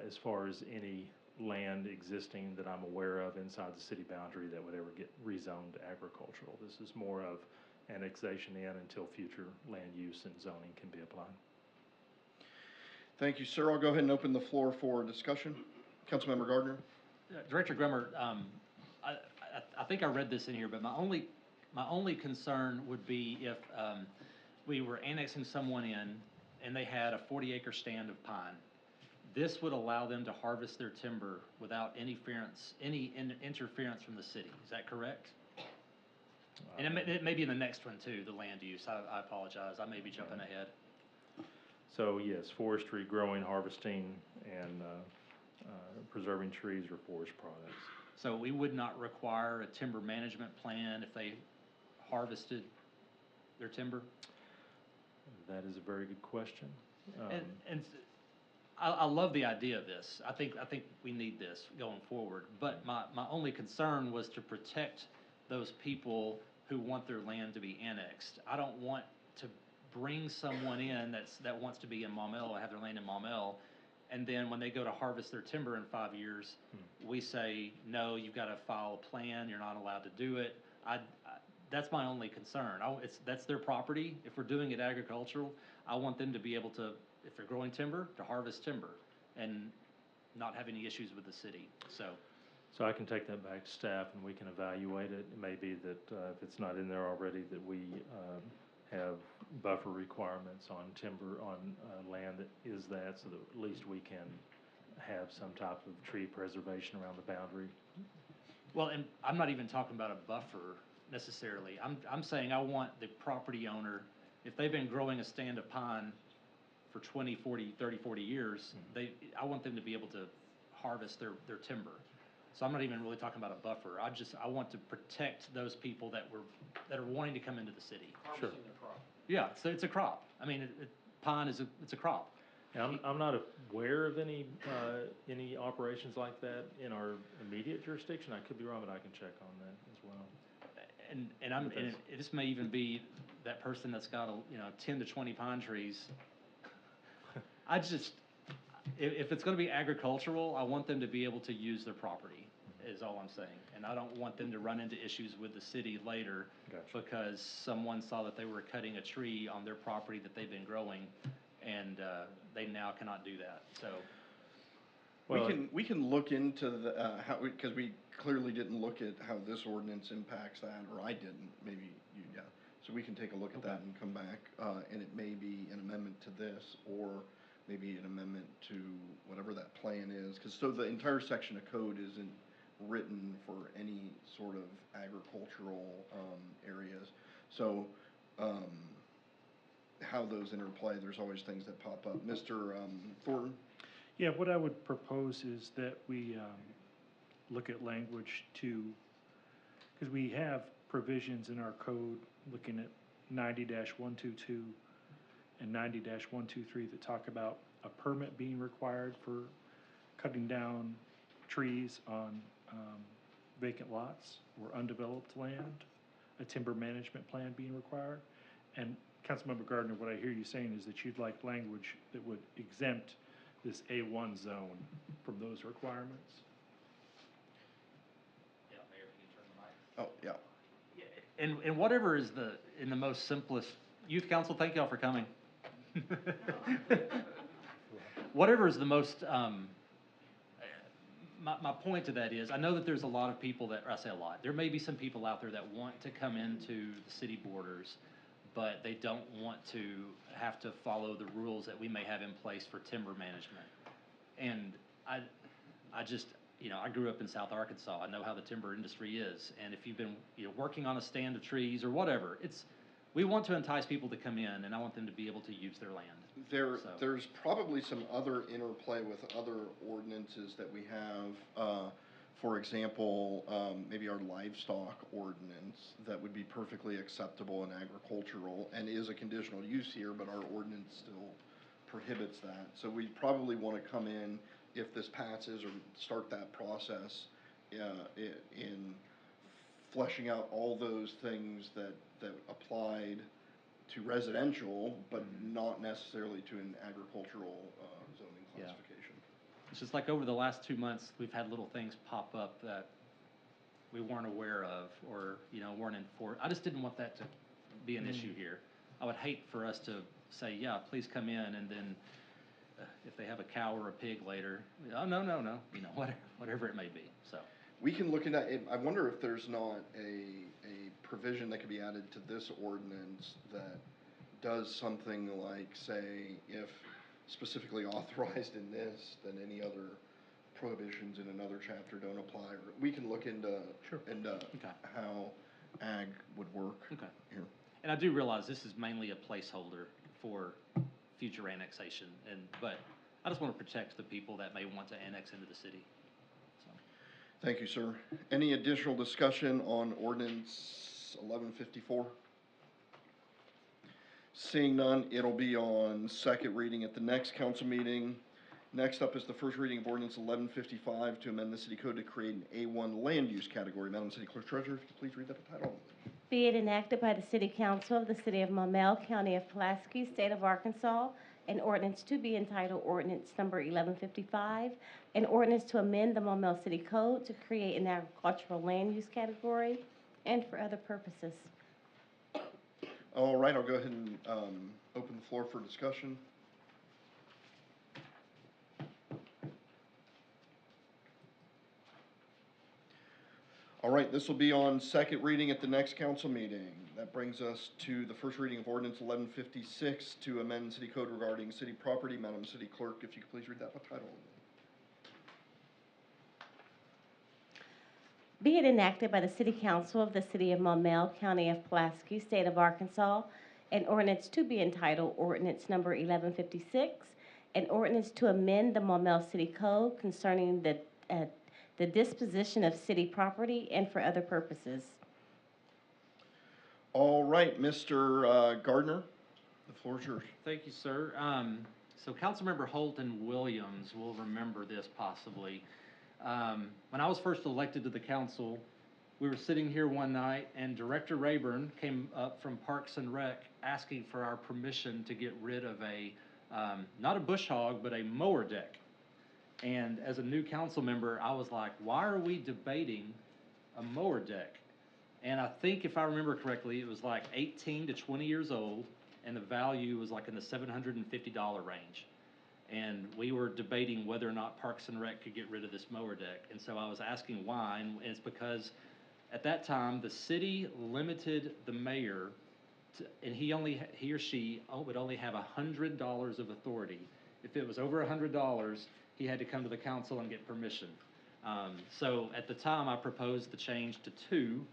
as far as any land existing that I'm aware of inside the city boundary that would ever get rezoned agricultural. This is more of annexation in until future land use and zoning can be applied. Thank you, sir. I'll go ahead and open the floor for discussion. Councilmember Gardner. Director Grummer, I think I read this in here, but my only concern would be if we were annexing someone in and they had a 40-acre stand of pine. This would allow them to harvest their timber without any interference from the city. Is that correct? And it may be in the next one too, the land use. I apologize. I may be jumping ahead. So yes, forestry, growing, harvesting, and preserving trees or forest products. So we would not require a timber management plan if they harvested their timber? That is a very good question. And I love the idea of this. I think we need this going forward. But my only concern was to protect those people who want their land to be annexed. I don't want to bring someone in that wants to be in Maumelle or have their land in Maumelle, and then when they go to harvest their timber in 5 years, we say, no, you've got to file a plan, you're not allowed to do it. That's my only concern. That's their property. If we're doing it agricultural, I want them to be able to, if they're growing timber, to harvest timber and not have any issues with the city. So I can take that back to staff and we can evaluate it. It may be that if it's not in there already, that we have buffer requirements on timber, on land that is that, so that at least we can have some type of tree preservation around the boundary. Well, and I'm not even talking about a buffer necessarily. I'm saying I want the property owner, if they've been growing a stand of pine for 20, 40, 30, 40 years, I want them to be able to harvest their timber. So I'm not even really talking about a buffer. I want to protect those people that are wanting to come into the city. Sure. Harvesting the crop. Yeah, so it's a crop. I mean, pine it's a crop. Yeah, I'm not aware of any operations like that in our immediate jurisdiction. I could be wrong, but I can check on that as well. And this may even be that person that's got 10 to 20 pine trees. If it's going to be agricultural, I want them to be able to use their property, is all I'm saying. And I don't want them to run into issues with the city later because someone saw that they were cutting a tree on their property that they've been growing, and they now cannot do that. So we can look into the how, because we clearly didn't look at how this ordinance impacts that, or I didn't. Maybe you, yeah. So we can take a look at that and come back, and it may be an amendment to this, or maybe an amendment to whatever that plan is. Because so the entire section of code isn't written for any sort of agricultural areas. So how those interplay, there's always things that pop up. Mr. Thornton? Yeah, what I would propose is that we look at language because we have provisions in our code looking at 90-122 and 90-123 that talk about a permit being required for cutting down trees on vacant lots or undeveloped land, a timber management plan being required. And Councilmember Gardner, what I hear you saying is that you'd like language that would exempt this A1 zone from those requirements. Yeah, Mayor, if you can turn the mic. Oh, yeah. And whatever is in the most simplest, Youth Council, thank y'all for coming. Whatever is the most, my point to that is, I know that there's a lot of people that, or I say a lot, there may be some people out there that want to come into the city borders, but they don't want to have to follow the rules that we may have in place for timber management. And I just, I grew up in South Arkansas. I know how the timber industry is. And if you've been working on a stand of trees or whatever, we want to entice people to come in, and I want them to be able to use their land. There's probably some other interplay with other ordinances that we have. For example, maybe our livestock ordinance that would be perfectly acceptable in agricultural and is a conditional use here, but our ordinance still prohibits that. So we probably want to come in, if this passes, or start that process in fleshing out all those things that applied to residential, but not necessarily to an agricultural zoning classification. It's just like over the last 2 months, we've had little things pop up that we weren't aware of, or weren't enforced. I just didn't want that to be an issue here. I would hate for us to say, yeah, please come in, and then if they have a cow or a pig later, oh, no, whatever it may be. So we can look into it. I wonder if there's not a provision that could be added to this ordinance that does something like, say, if specifically authorized in this, then any other prohibitions in another chapter don't apply. Or we can look into how ag would work here. And I do realize this is mainly a placeholder for future annexation, but I just want to protect the people that may want to annex into the city. So. Thank you, sir. Any additional discussion on ordinance 1154? Seeing none, it'll be on second reading at the next council meeting. Next up is the first reading of ordinance 1155 to amend the city code to create an A1 land use category. Madam City Clerk Treasurer, if you could please read that by title. Be it enacted by the City Council of the City of Maumelle, County of Pulaski, State of Arkansas, an ordinance to be entitled Ordinance Number 1155, an ordinance to amend the Maumelle City Code to create an agricultural land use category and for other purposes. All right, I'll go ahead and open the floor for discussion. All right, this will be on second reading at the next council meeting. That brings us to the first reading of ordinance 1156 to amend city code regarding city property. Madam City Clerk, if you could please read that by title. Be it enacted by the City Council of the City of Maumelle, County of Pulaski, State of Arkansas, an ordinance to be entitled ordinance number 1156, an ordinance to amend the Maumelle City Code concerning the disposition of city property and for other purposes. All right, Mr. Gardner, the floor is yours. Thank you, sir. So Councilmember Holton Williams will remember this possibly. When I was first elected to the council, we were sitting here one night and Director Rayburn came up from Parks and Rec asking for our permission to get rid of not a bush hog, but a mower deck. And as a new council member, I was like, why are we debating a mower deck? And I think if I remember correctly, it was like 18 to 20 years old, and the value was like in the $750 range. And we were debating whether or not Parks and Rec could get rid of this mower deck. And so I was asking why, and it's because at that time, the city limited the mayor to, and he or she would only have $100 of authority. If it was over $100, he had to come to the council and get permission. So at the time, I proposed the change to 2.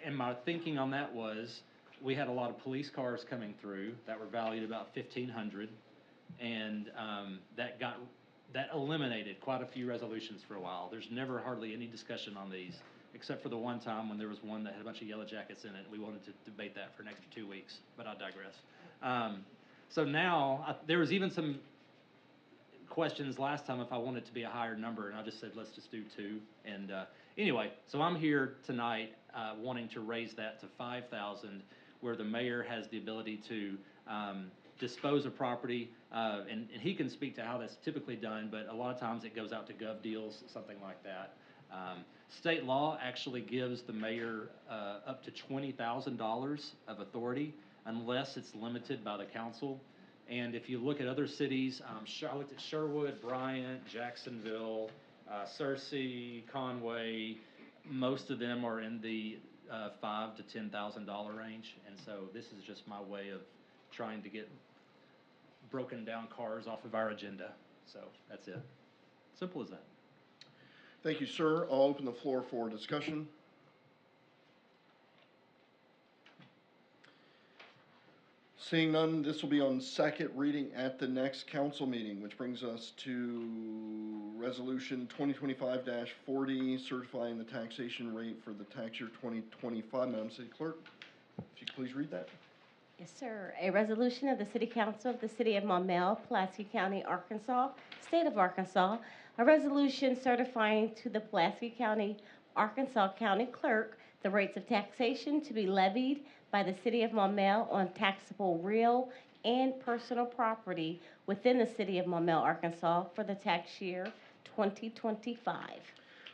And my thinking on that was, we had a lot of police cars coming through that were valued about $1,500, and that eliminated quite a few resolutions for a while. There's never hardly any discussion on these, except for the one time when there was one that had a bunch of yellow jackets in it. We wanted to debate that for an extra 2 weeks, but I digress. So now, there was even some questions last time if I wanted it to be a higher number, and I just said, let's just do 2. And anyway, so I'm here tonight wanting to raise that to 5,000, where the mayor has the ability to dispose of property, and he can speak to how that's typically done, but a lot of times it goes out to gov deals, something like that. State law actually gives the mayor up to $20,000 of authority unless it's limited by the council. And if you look at other cities, I looked at Sherwood, Bryant, Jacksonville, Searcy, Conway. Most of them are in the $5,000 to $10,000 range, and so this is just my way of trying to get broken down cars off of our agenda. So that's it. Simple as that. Thank you, sir. I'll open the floor for discussion. Seeing none, this will be on second reading at the next council meeting, which brings us to Resolution 2025-40, certifying the taxation rate for the tax year 2025. Madam City Clerk, if you could please read that. Yes, sir. A resolution of the City Council of the City of Maumelle, Pulaski County, Arkansas, State of Arkansas, a resolution certifying to the Pulaski County, Arkansas County Clerk the rates of taxation to be levied by the City of Maumelle on taxable real and personal property within the City of Maumelle, Arkansas for the tax year 2025.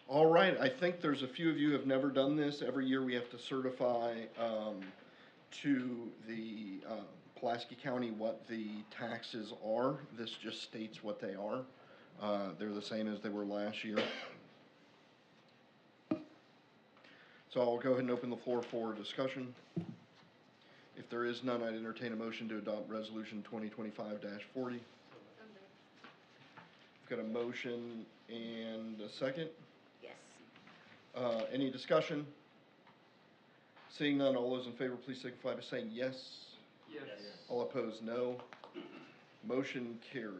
All right, I think there's a few of you who have never done this. Every year we have to certify to the Pulaski County what the taxes are. This just states what they are. They're the same as they were last year. So I'll go ahead and open the floor for discussion. If there is none, I'd entertain a motion to adopt Resolution 2025-40. I've got a motion and a second. Yes. Any discussion? Seeing none, all those in favor, please signify by saying yes. Yes. All opposed, no. Motion carries.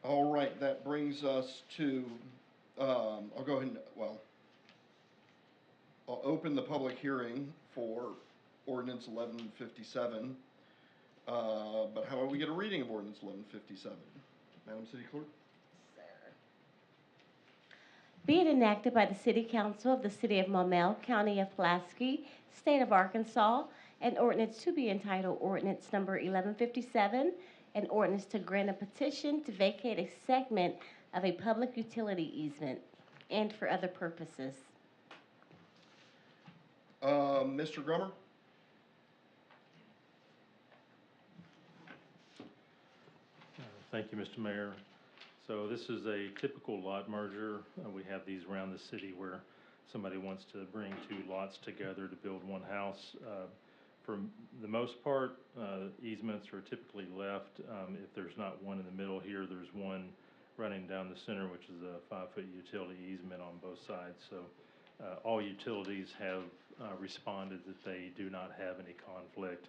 All right, that brings us to, I'll go ahead and, I'll open the public hearing for ordinance 1157. But how about we get a reading of ordinance 1157? Madam City Clerk? Be it enacted by the City Council of the City of Maumelle, County of Pulaski, State of Arkansas, an ordinance to be entitled ordinance number 1157, an ordinance to grant a petition to vacate a segment of a public utility easement and for other purposes. Mr. Grummer? Thank you, Mr. Mayor. So this is a typical lot merger. We have these around the city where somebody wants to bring 2 lots together to build one house. For the most part, easements are typically left. If there's not one in the middle here, there's one running down the center, which is a 5-foot utility easement on both sides. So all utilities have responded that they do not have any conflict.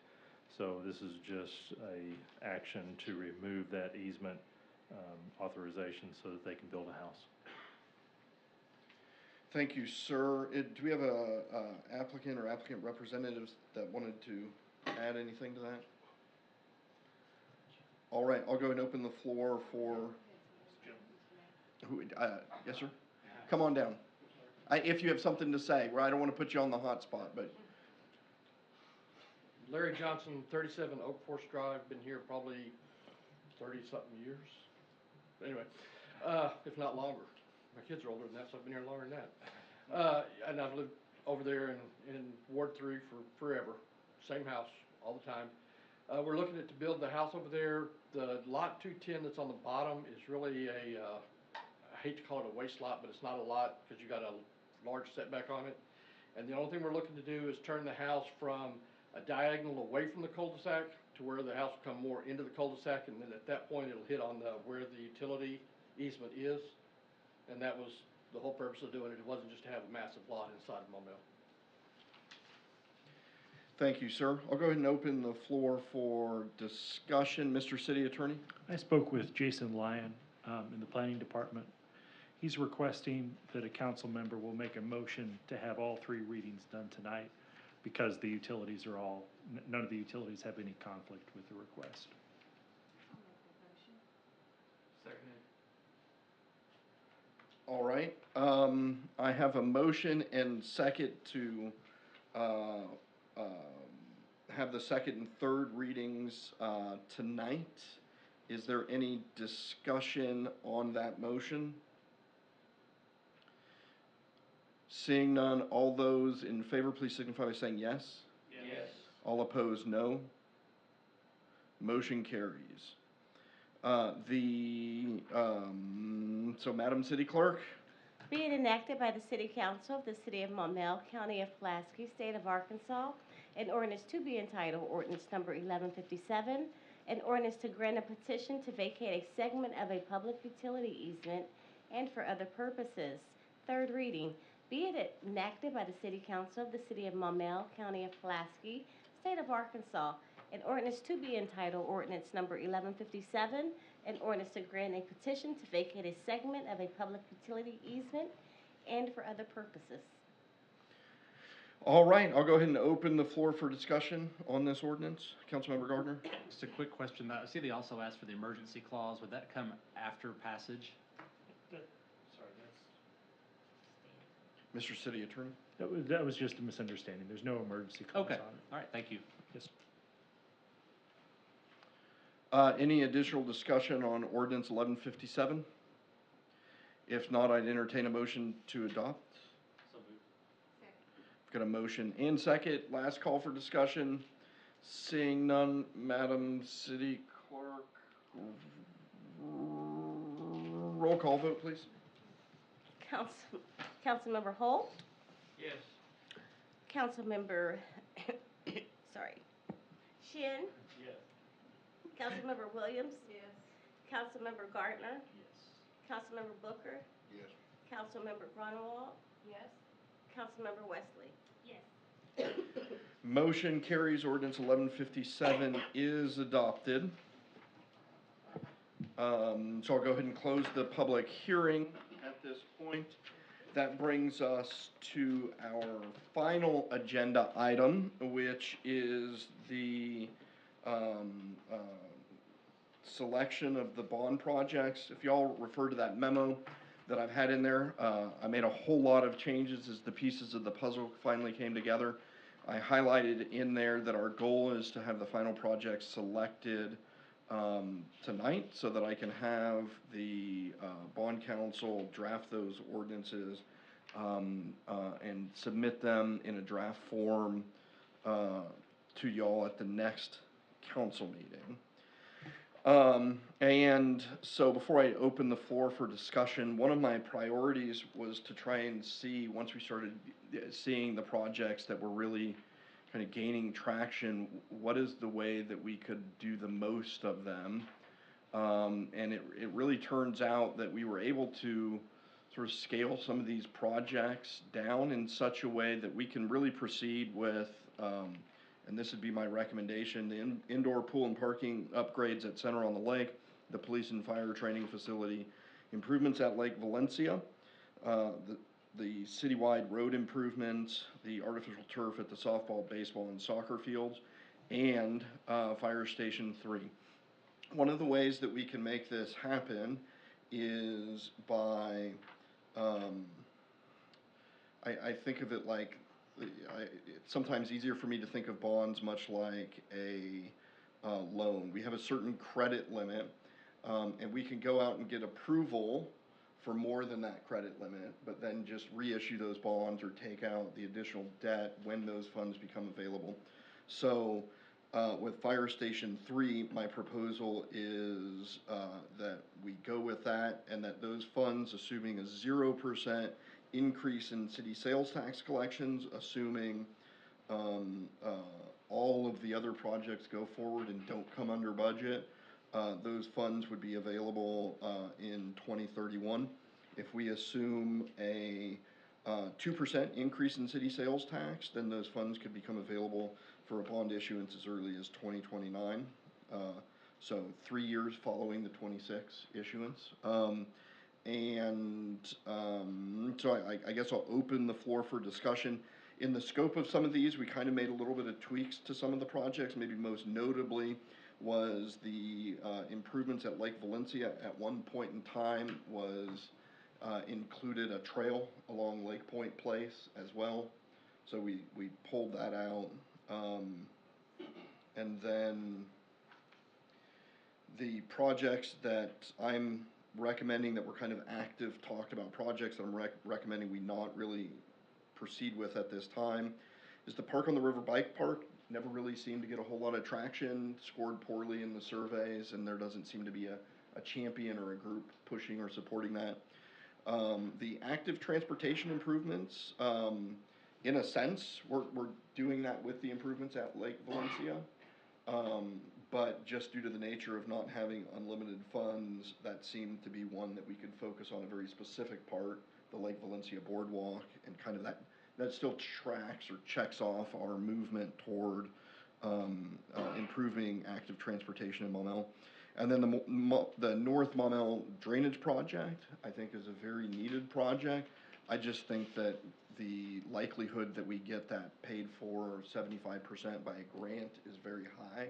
So this is just a action to remove that easement authorization so that they can build a house. Thank you, sir. Do we have a applicant or applicant representatives that wanted to add anything to that? All right, I'll go ahead and open the floor for, yes, sir? Come on down. If you have something to say, I don't want to put you on the hot spot, but. Larry Johnson, 37 Oak Forest Drive, been here probably 30-something years. Anyway, if not longer. My kids are older than that, so I've been here longer than that. And I've lived over there in Ward 3 for forever. Same house all the time. We're looking to build the house over there. The lot 210 that's on the bottom is really I hate to call it a waste lot, but it's not a lot because you got a large setback on it. And the only thing we're looking to do is turn the house from a diagonal away from the cul-de-sac to where the house will come more into the cul-de-sac, and then at that point it'll hit on where the utility easement is. And that was the whole purpose of doing it. It wasn't just to have a massive lot inside of Maumelle. Thank you, sir. I'll go ahead and open the floor for discussion. Mr. City Attorney? I spoke with Jason Lyon in the planning department. He's requesting that a council member will make a motion to have all 3 readings done tonight because the utilities are none of the utilities have any conflict with the request. All right. I have a motion and second to have the second and third readings tonight. Is there any discussion on that motion? Seeing none, all those in favor, please signify by saying yes. Yes. All opposed, no. Motion carries. So Madam City Clerk? Be it enacted by the City Council of the City of Maumelle, County of Pulaski, State of Arkansas, an ordinance to be entitled Ordinance Number 1157, an ordinance to grant a petition to vacate a segment of a public utility easement and for other purposes. Third reading. Be it enacted by the City Council of the City of Maumelle, County of Pulaski, State of Arkansas, an ordinance to be entitled Ordinance Number 1157, an ordinance to grant a petition to vacate a segment of a public utility easement and for other purposes. All right, I'll go ahead and open the floor for discussion on this ordinance. Councilmember Gardner? Just a quick question. I see they also asked for the emergency clause. Would that come after passage? Mr. City Attorney? That was just a misunderstanding. There's no emergency clause on Okay. it. All right. Thank you. Yes. Any additional discussion on ordinance 1157? If not, I'd entertain a motion to adopt. So moved. I've got a motion and second. Last call for discussion. Seeing none, Madam City Clerk, roll call vote, please. Councilmember Holt? Yes. Councilmember, Shin? Yes. Councilmember Williams? Yes. Councilmember Gardner? Yes. Councilmember Booker? Yes. Councilmember Grunwald? Yes. Councilmember Wesley? Yes. Motion carries. Ordinance 1157 is adopted. So I'll go ahead and close the public hearing at this point. That brings us to our final agenda item, which is the selection of the bond projects. If y'all refer to that memo that I've had in there, I made a whole lot of changes as the pieces of the puzzle finally came together. I highlighted in there that our goal is to have the final projects selected tonight so that I can have the bond council draft those ordinances and submit them in a draft form to y'all at the next council meeting. And so before I open the floor for discussion, one of my priorities was to try and see, once we started seeing the projects that were really kind of gaining traction, what is the way that we could do the most of them? And it really turns out that we were able to sort of scale some of these projects down in such a way that we can really proceed with, and this would be my recommendation, the indoor pool and parking upgrades at Center on the Lake, the police and fire training facility, improvements at Lake Valencia, the citywide road improvements, the artificial turf at the softball, baseball, and soccer fields, and Fire Station 3. One of the ways that we can make this happen is by, I think of it like, it's sometimes easier for me to think of bonds much like a loan. We have a certain credit limit, and we can go out and get approval for more than that credit limit, but then just reissue those bonds or take out the additional debt when those funds become available. So with Fire Station 3, my proposal is that we go with that, and that those funds, assuming a 0% increase in city sales tax collections, assuming all of the other projects go forward and don't come under budget, those funds would be available in 2031. If we assume a 2% increase in city sales tax, then those funds could become available for a bond issuance as early as 2029. So 3 years following the 26 issuance. So I guess I'll open the floor for discussion. In the scope of some of these, we kind of made a little bit of tweaks to some of the projects. Maybe most notably was the improvements at Lake Valencia. At one point in time was included a trail along Lake Point Place as well. So we pulled that out. And then the projects that I'm recommending that were kind of active, talked about projects that I'm recommending we not really proceed with at this time is the Park on the River Bike Park. Never really seemed to get a whole lot of traction, scored poorly in the surveys, and there doesn't seem to be a champion or a group pushing or supporting that. The active transportation improvements, in a sense, we're doing that with the improvements at Lake Valencia. But just due to the nature of not having unlimited funds, that seemed to be one that we could focus on a very specific part, the Lake Valencia Boardwalk, and kind of that still tracks or checks off our movement toward improving active transportation in Maumelle. And then the North Maumelle Drainage Project, I think, is a very needed project. I just think that the likelihood that we get that paid for 75% by a grant is very high,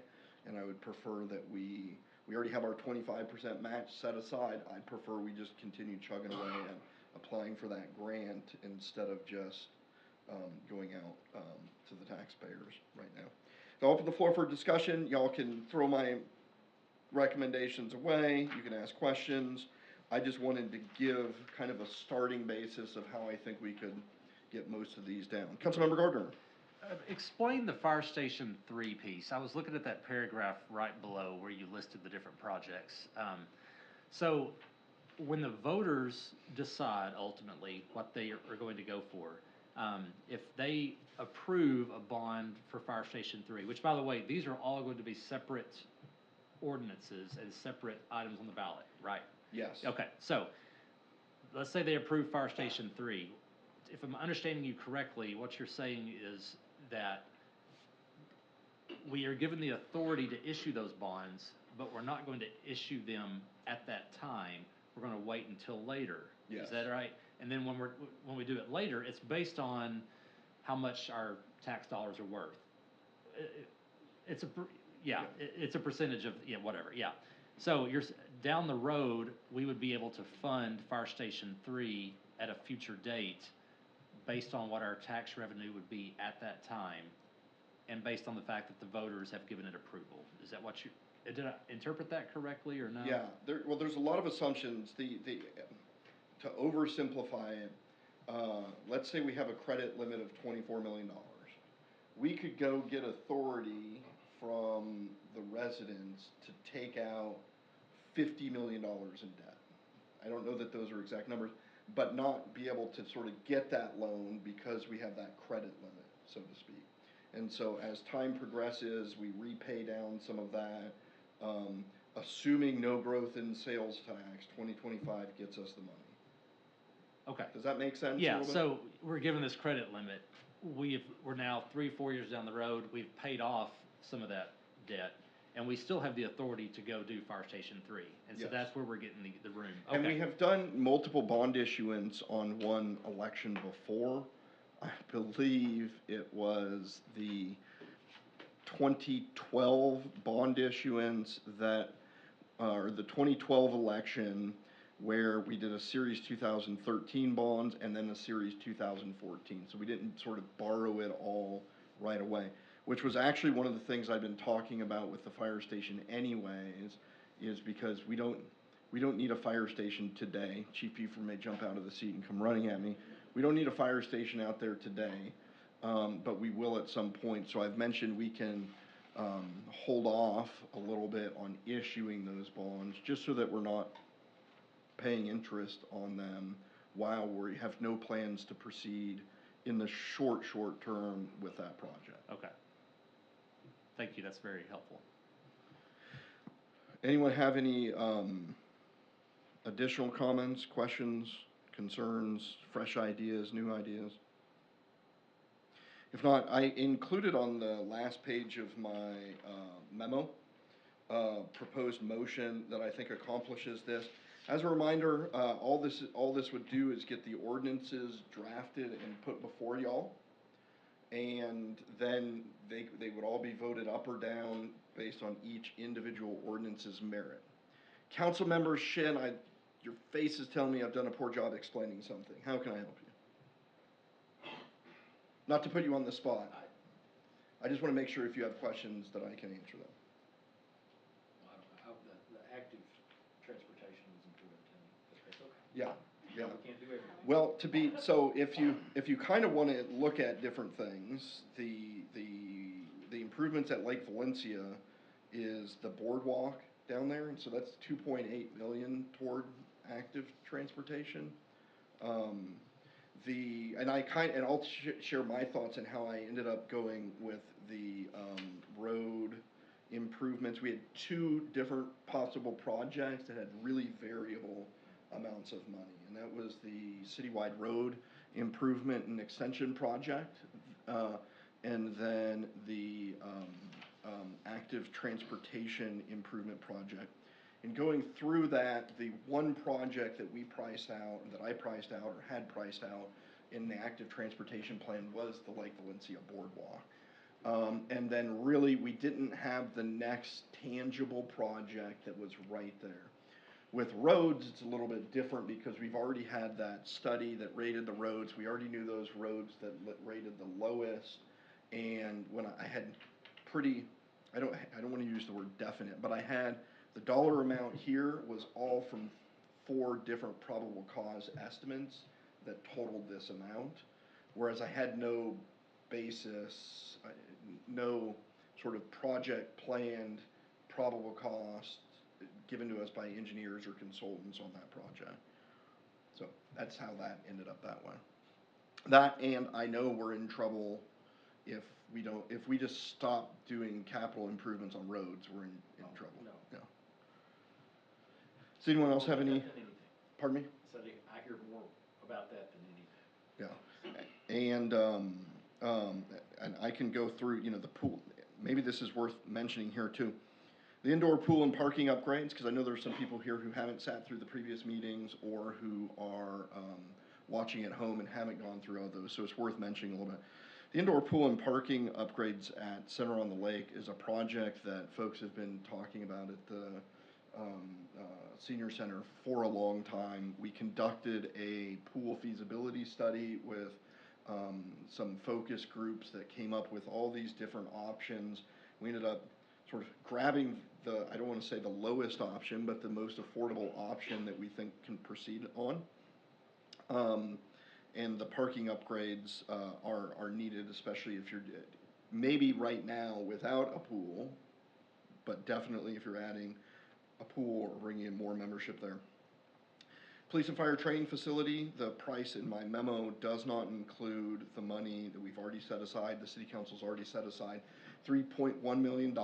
and I would prefer that we already have our 25% match set aside. I'd prefer we just continue chugging away and applying for that grant instead of just going out to the taxpayers right now. So I'll open the floor for discussion. Y'all can throw my recommendations away. You can ask questions. I just wanted to give kind of a starting basis of how I think we could get most of these down. Councilmember Gardner. Explain the Fire Station 3 piece. I was looking at that paragraph right below where you listed the different projects. So when the voters decide ultimately what they are going to go for, if they approve a bond for Fire Station 3, which, by the way, these are all going to be separate ordinances and separate items on the ballot, right? Yes. Okay, so let's say they approve Fire Station 3. If I'm understanding you correctly, what you're saying is that we are given the authority to issue those bonds, but we're not going to issue them at that time. We're going to wait until later. Yes. Is that right? And then when we do it later, it's based on how much our tax dollars are worth. It's a percentage of whatever. Yeah. So down the road, we would be able to fund Fire Station 3 at a future date based on what our tax revenue would be at that time, and based on the fact that the voters have given it approval. Is that what did I interpret that correctly or no? Yeah, there's a lot of assumptions. To oversimplify it, let's say we have a credit limit of $24 million. We could go get authority from the residents to take out $50 million in debt. I don't know that those are exact numbers, but not be able to sort of get that loan because we have that credit limit, so to speak. And so as time progresses, we repay down some of that. Assuming no growth in sales tax, 2025 gets us the money. Okay. Does that make sense? Yeah, a little bit? so we're given this credit limit. We're now 3-4 years down the road. We've paid off some of that debt, and we still have the authority to go do Fire Station 3. And so Yes. that's where we're getting the room. And we Okay. have done multiple bond issuance on one election before. I believe it was the 2012 bond issuance that, or the 2012 election where we did a Series 2013 bonds and then a Series 2014. So we didn't sort of borrow it all right away, which was actually one of the things I've been talking about with the fire station anyways, is because we don't need a fire station today. Chief Buford may jump out of the seat and come running at me. We don't need a fire station out there today, but we will at some point. So I've mentioned we can hold off a little bit on issuing those bonds just so that we're not paying interest on them while we have no plans to proceed in the short term with that project. Okay. Thank you. That's very helpful. Anyone have any additional comments, questions, concerns, fresh ideas, new ideas? If not, I included on the last page of my memo proposed motion that I think accomplishes this. As a reminder, all this would do is get the ordinances drafted and put before y'all, and then they would all be voted up or down based on each individual ordinance's merit. Council members, Shin, your face is telling me I've done a poor job explaining something. How can I help you? Not to put you on the spot. I just want to make sure if you have questions that I can answer them. I don't know how the active transportation is important to me, but that's okay. Yeah. Yeah. We can't do everything. Well, so if you kind of want to look at different things, the improvements at Lake Valencia is the boardwalk down there, and so that's 2.8 million toward active transportation. And I'll share my thoughts on how I ended up going with the road improvements. We had two different possible projects that had really variable amounts of money, and that was the citywide road improvement and extension project, and then the active transportation improvement project. And going through that, the one project that we priced out, that I priced out or had priced out in the active transportation plan was the Lake Valencia boardwalk. And then really we didn't have the next tangible project that was right there. With roads, it's a little bit different because we've already had that study that rated the roads. We already knew those roads that rated the lowest. And when I had I don't want to use the word definite, but I had the dollar amount here was all from 4 different probable cause estimates that totaled this amount, whereas I had no basis, no sort of project planned probable cost given to us by engineers or consultants on that project. So that's how that ended up that way. That, and I know we're in trouble if we just stop doing capital improvements on roads, we're in trouble. No. Yeah. Does anyone else have any? Pardon me? So I hear more about that than anything. Yeah. And I can go through, the pool. Maybe this is worth mentioning here too. The indoor pool and parking upgrades, because I know there's some people here who haven't sat through the previous meetings or who are watching at home and haven't gone through all those, so it's worth mentioning a little bit. The indoor pool and parking upgrades at Center on the Lake is a project that folks have been talking about at the Senior Center for a long time. We conducted a pool feasibility study with some focus groups that came up with all these different options. We ended up sort of grabbing I don't want to say the lowest option, but the most affordable option that we think can proceed on. And the parking upgrades are needed, especially if you're maybe right now without a pool, but definitely if you're adding a pool or bringing in more membership there. Police and fire training facility, the price in my memo does not include the money that we've already set aside. The city council's already set aside $3.1 million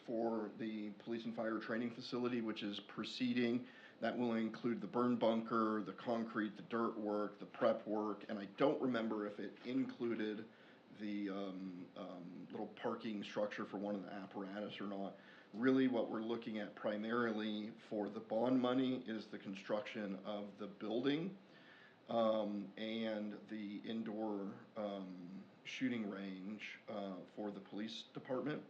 for the police and fire training facility, which is proceeding. That will include the burn bunker, the concrete, the dirt work, the prep work, and I don't remember if it included the little parking structure for one of the apparatus or not. Really what we're looking at primarily for the bond money is the construction of the building and the indoor shooting range for the police department.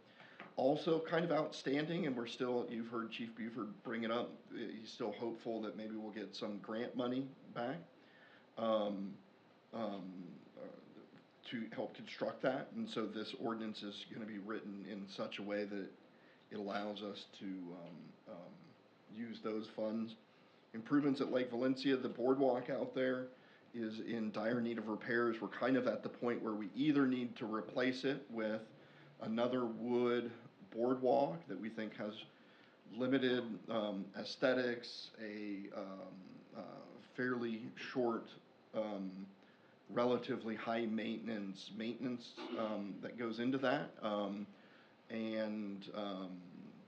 Also kind of outstanding, and we're still, you've heard Chief Buford bring it up, he's still hopeful that maybe we'll get some grant money back to help construct that. And so this ordinance is going to be written in such a way that it allows us to use those funds. Improvements at Lake Valencia, the boardwalk out there is in dire need of repairs. We're kind of at the point where we either need to replace it with another wood boardwalk that we think has limited aesthetics, a fairly short, relatively high maintenance that goes into that.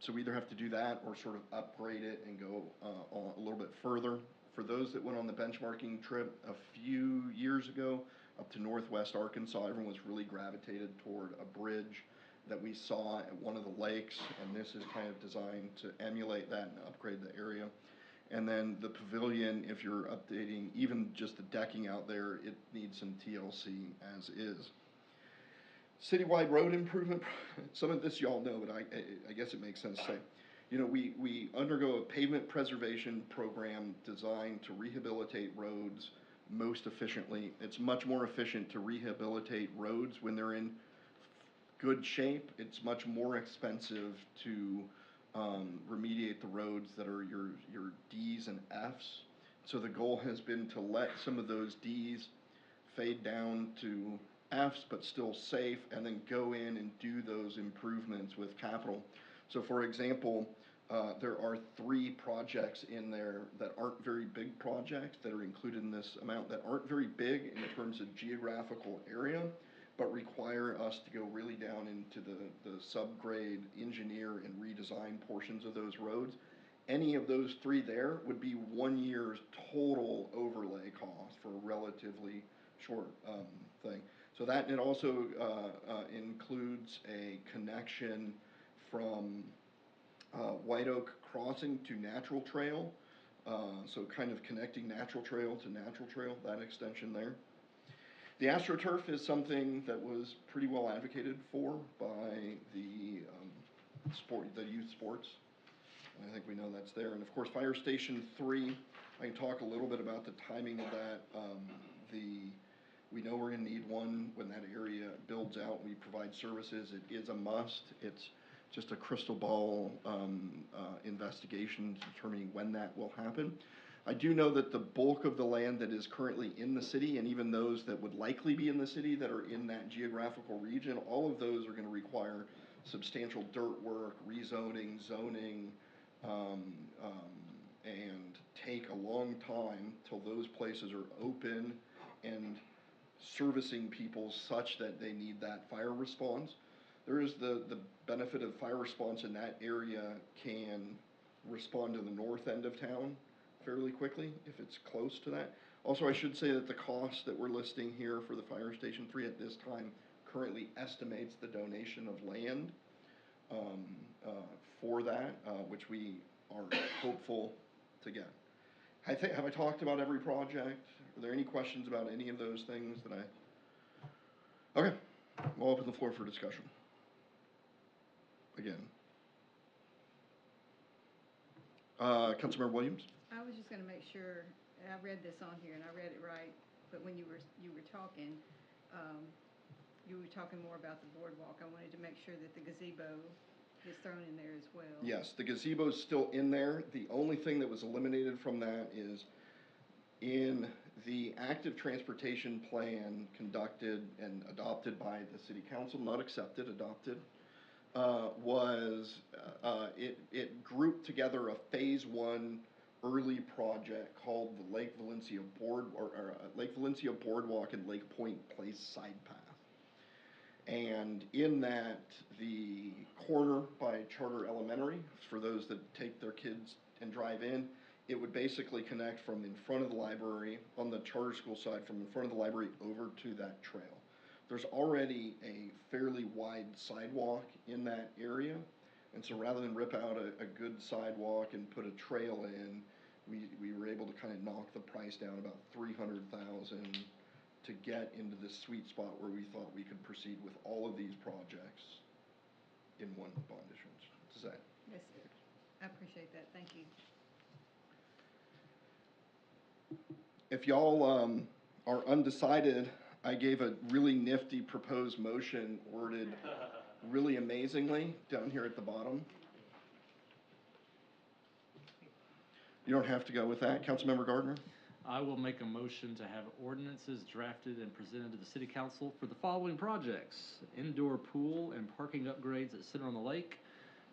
So we either have to do that or sort of upgrade it and go a little bit further. For those that went on the benchmarking trip a few years ago up to northwest Arkansas, everyone was really gravitated toward a bridge that we saw at one of the lakes, and this is kind of designed to emulate that and upgrade the area. And then the pavilion, if you're updating even just the decking out there, it needs some TLC as is. Citywide road improvement, some of this y'all know, but I guess it makes sense to say. You know, we undergo a pavement preservation program designed to rehabilitate roads most efficiently. It's much more efficient to rehabilitate roads when they're in good shape. It's much more expensive to remediate the roads that are your D's and F's. So the goal has been to let some of those D's fade down to F's, but still safe, and then go in and do those improvements with capital. So for example, there are 3 projects in there that aren't very big projects that are included in this amount, that aren't very big in terms of geographical area, but require us to go really down into the subgrade engineer and redesign portions of those roads. Any of those 3 there would be 1 year's total overlay cost for a relatively short thing. So that, and it also includes a connection from White Oak Crossing to Natural Trail. So kind of connecting Natural Trail to Natural Trail, that extension there. The AstroTurf is something that was pretty well advocated for by the youth sports. And I think we know that's there. And of course, Fire Station 3, I can talk a little bit about the timing of that. We know we're gonna need one when that area builds out, we provide services. It is a must. It's just a crystal ball investigation determining when that will happen. I do know that the bulk of the land that is currently in the city, and even those that would likely be in the city that are in that geographical region, all of those are gonna require substantial dirt work, rezoning, zoning, and take a long time till those places are open and servicing people such that they need that fire response. There is the benefit of fire response in that area can respond to the north end of town fairly quickly if it's close to that. Also, I should say that the cost that we're listing here for the Fire Station 3 at this time currently estimates the donation of land for that, which we are hopeful to get. Have I talked about every project? Are there any questions about any of those things that Okay, we'll open the floor for discussion. Again. Councilmember Williams? I was just gonna make sure, I read this on here and I read it right, but when you were talking, you were talking more about the boardwalk. I wanted to make sure that the gazebo is thrown in there as well. Yes, the gazebo's still in there. The only thing that was eliminated from that is in the active transportation plan conducted and adopted by the city council, not accepted, adopted, it grouped together a phase 1 early project called the Lake Valencia Lake Valencia Boardwalk and Lake Point Place Side Path. And in that, the corner by Charter Elementary, for those that take their kids and drive in, it would basically connect from in front of the library, on the charter school side, from in front of the library over to that trail. There's already a fairly wide sidewalk in that area, and so rather than rip out a good sidewalk and put a trail in, we were able to kind of knock the price down about $300,000 to get into this sweet spot where we thought we could proceed with all of these projects in one bond issuance. Does that? Yes, sir. I appreciate that. Thank you. If y'all are undecided, I gave a really nifty proposed motion worded really amazingly down here at the bottom. You don't have to go with that. Councilmember Gardner? I will make a motion to have ordinances drafted and presented to the city council for the following projects: indoor pool and parking upgrades at Center on the Lake,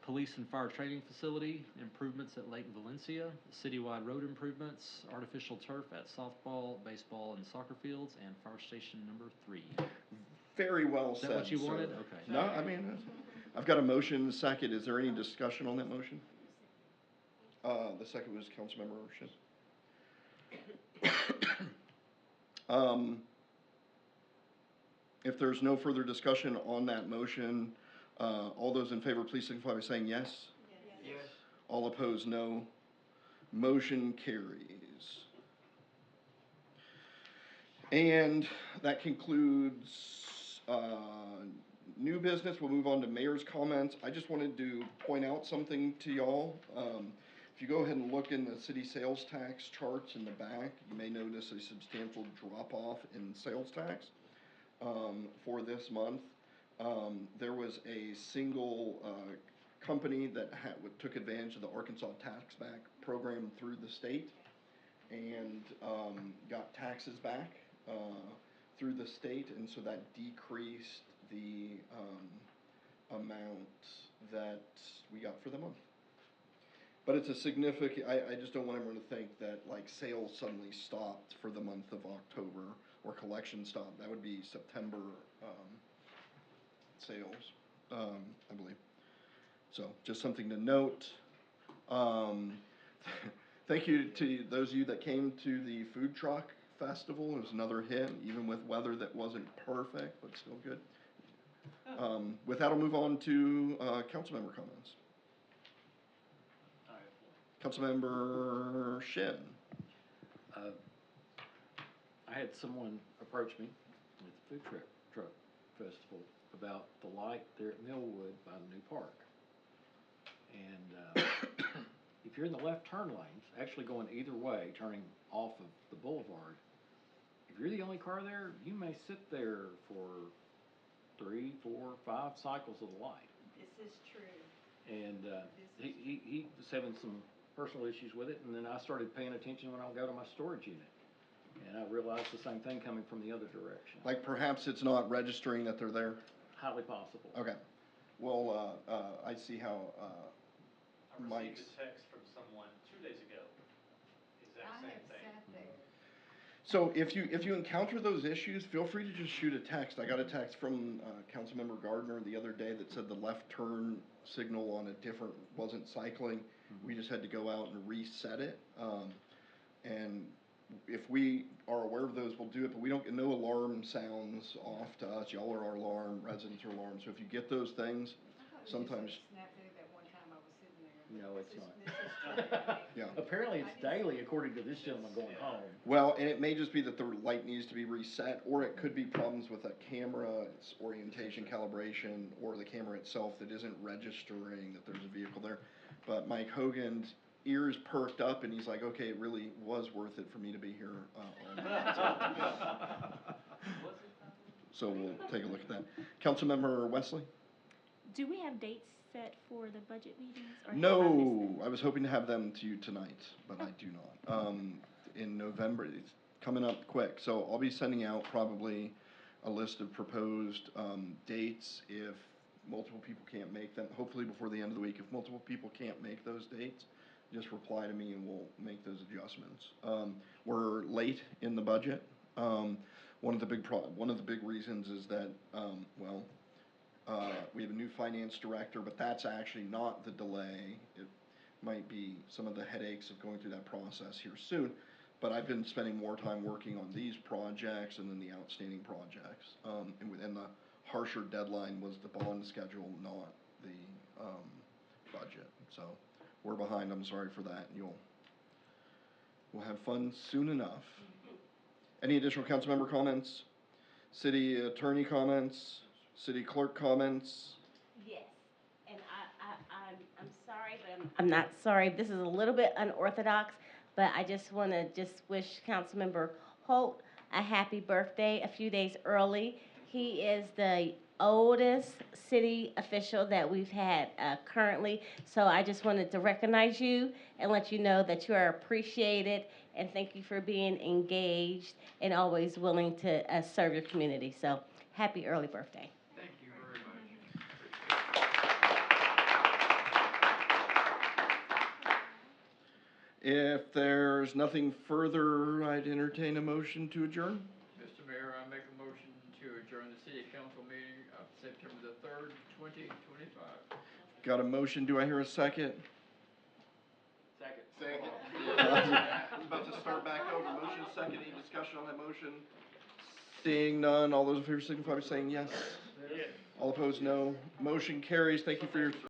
police and fire training facility, improvements at Lake Valencia, citywide road improvements, artificial turf at softball, baseball, and soccer fields, and fire station number 3. Very well Is said, that what you sir. wanted? Okay. No, I mean, I've got a motion and a second. Is there any discussion on that motion? The second was Councilmember Shin. If there's no further discussion on that motion, all those in favor, please signify by saying yes. Yes. All opposed, no. Motion carries. And that concludes new business. We'll move on to mayor's comments. I just wanted to point out something to y'all. If you go ahead and look in the city sales tax charts in the back, you may notice a substantial drop-off in sales tax for this month. There was a single company that took advantage of the Arkansas Tax Back program through the state and got taxes back through the state, and so that decreased the amount that we got for the month. But it's a significant, I just don't want everyone to think that like sales suddenly stopped for the month of October or collection stopped. That would be September sales, I believe. So just something to note. Thank you to those of you that came to the food truck festival. It was another hit, even with weather that wasn't perfect, but still good. With that, I'll move on to council member comments. Councilmember Shin. I had someone approach me at the food truck festival about the light there at Millwood by the new park. And if you're in the left turn lanes, actually going either way, turning off of the boulevard, if you're the only car there, you may sit there for 3, 4, 5 cycles of the light. This is true. And he was having some personal issues with it, and then I started paying attention when I go to my storage unit. And I realized the same thing coming from the other direction. Like perhaps it's not registering that they're there? Highly possible. Okay. Well, I see how Mike's. I received a text from someone 2 days ago. Exact same thing. Sat there. So if you encounter those issues, feel free to just shoot a text. I got a text from Councilmember Gardner the other day that said the left turn signal on a different wasn't cycling. We just had to go out and reset it. And if we are aware of those, we'll do it. But we don't get no alarm sounds off to us. Y'all are our alarm, residents are alarmed. So if you get those things, sometimes. Snafu that one time I was sitting there. No, it's This not. is Yeah. Apparently it's daily, according to this gentleman going home. Well, and it may just be that the light needs to be reset, or it could be problems with a camera, its orientation calibration, or the camera itself that isn't registering that there's a vehicle there. But Mike Hogan's ears perked up, and he's like, okay, it really was worth it for me to be here all night. So we'll take a look at that. Councilmember Wesley? Do we have dates set for the budget meetings? Or No, I was hoping to have them to you tonight, but I do not. In November, it's coming up quick, so I'll be sending out probably a list of proposed dates if multiple people can't make them, hopefully before the end of the week. If multiple people can't make those dates, just reply to me and we'll make those adjustments. We're late in the budget. One of the big reasons is that, we have a new finance director, but that's actually not the delay. It might be some of the headaches of going through that process here soon. But I've been spending more time working on these projects and then the outstanding projects. And the harsher deadline was the bond schedule, not the budget. So we're behind. I'm sorry for that. We'll have fun soon enough. Any additional council member comments? City attorney comments? City clerk comments? Yes, and I'm sorry, but I'm not sorry. This is a little bit unorthodox, but I just want to wish Councilmember Holt a happy birthday a few days early. He is the oldest city official that we've had currently, so I just wanted to recognize you and let you know that you are appreciated, and thank you for being engaged and always willing to serve your community. So happy early birthday. Thank you very much. If there's nothing further, I'd entertain a motion to adjourn. Mr. Mayor, I make a motion to adjourn the city council meeting of September the 3rd, 2025. Got a motion, do I hear a second? Second. I was about to start back over. Motion second, any discussion on that motion? Seeing none, all those in favor signify by saying yes. All opposed, no. Motion carries. Thank you for your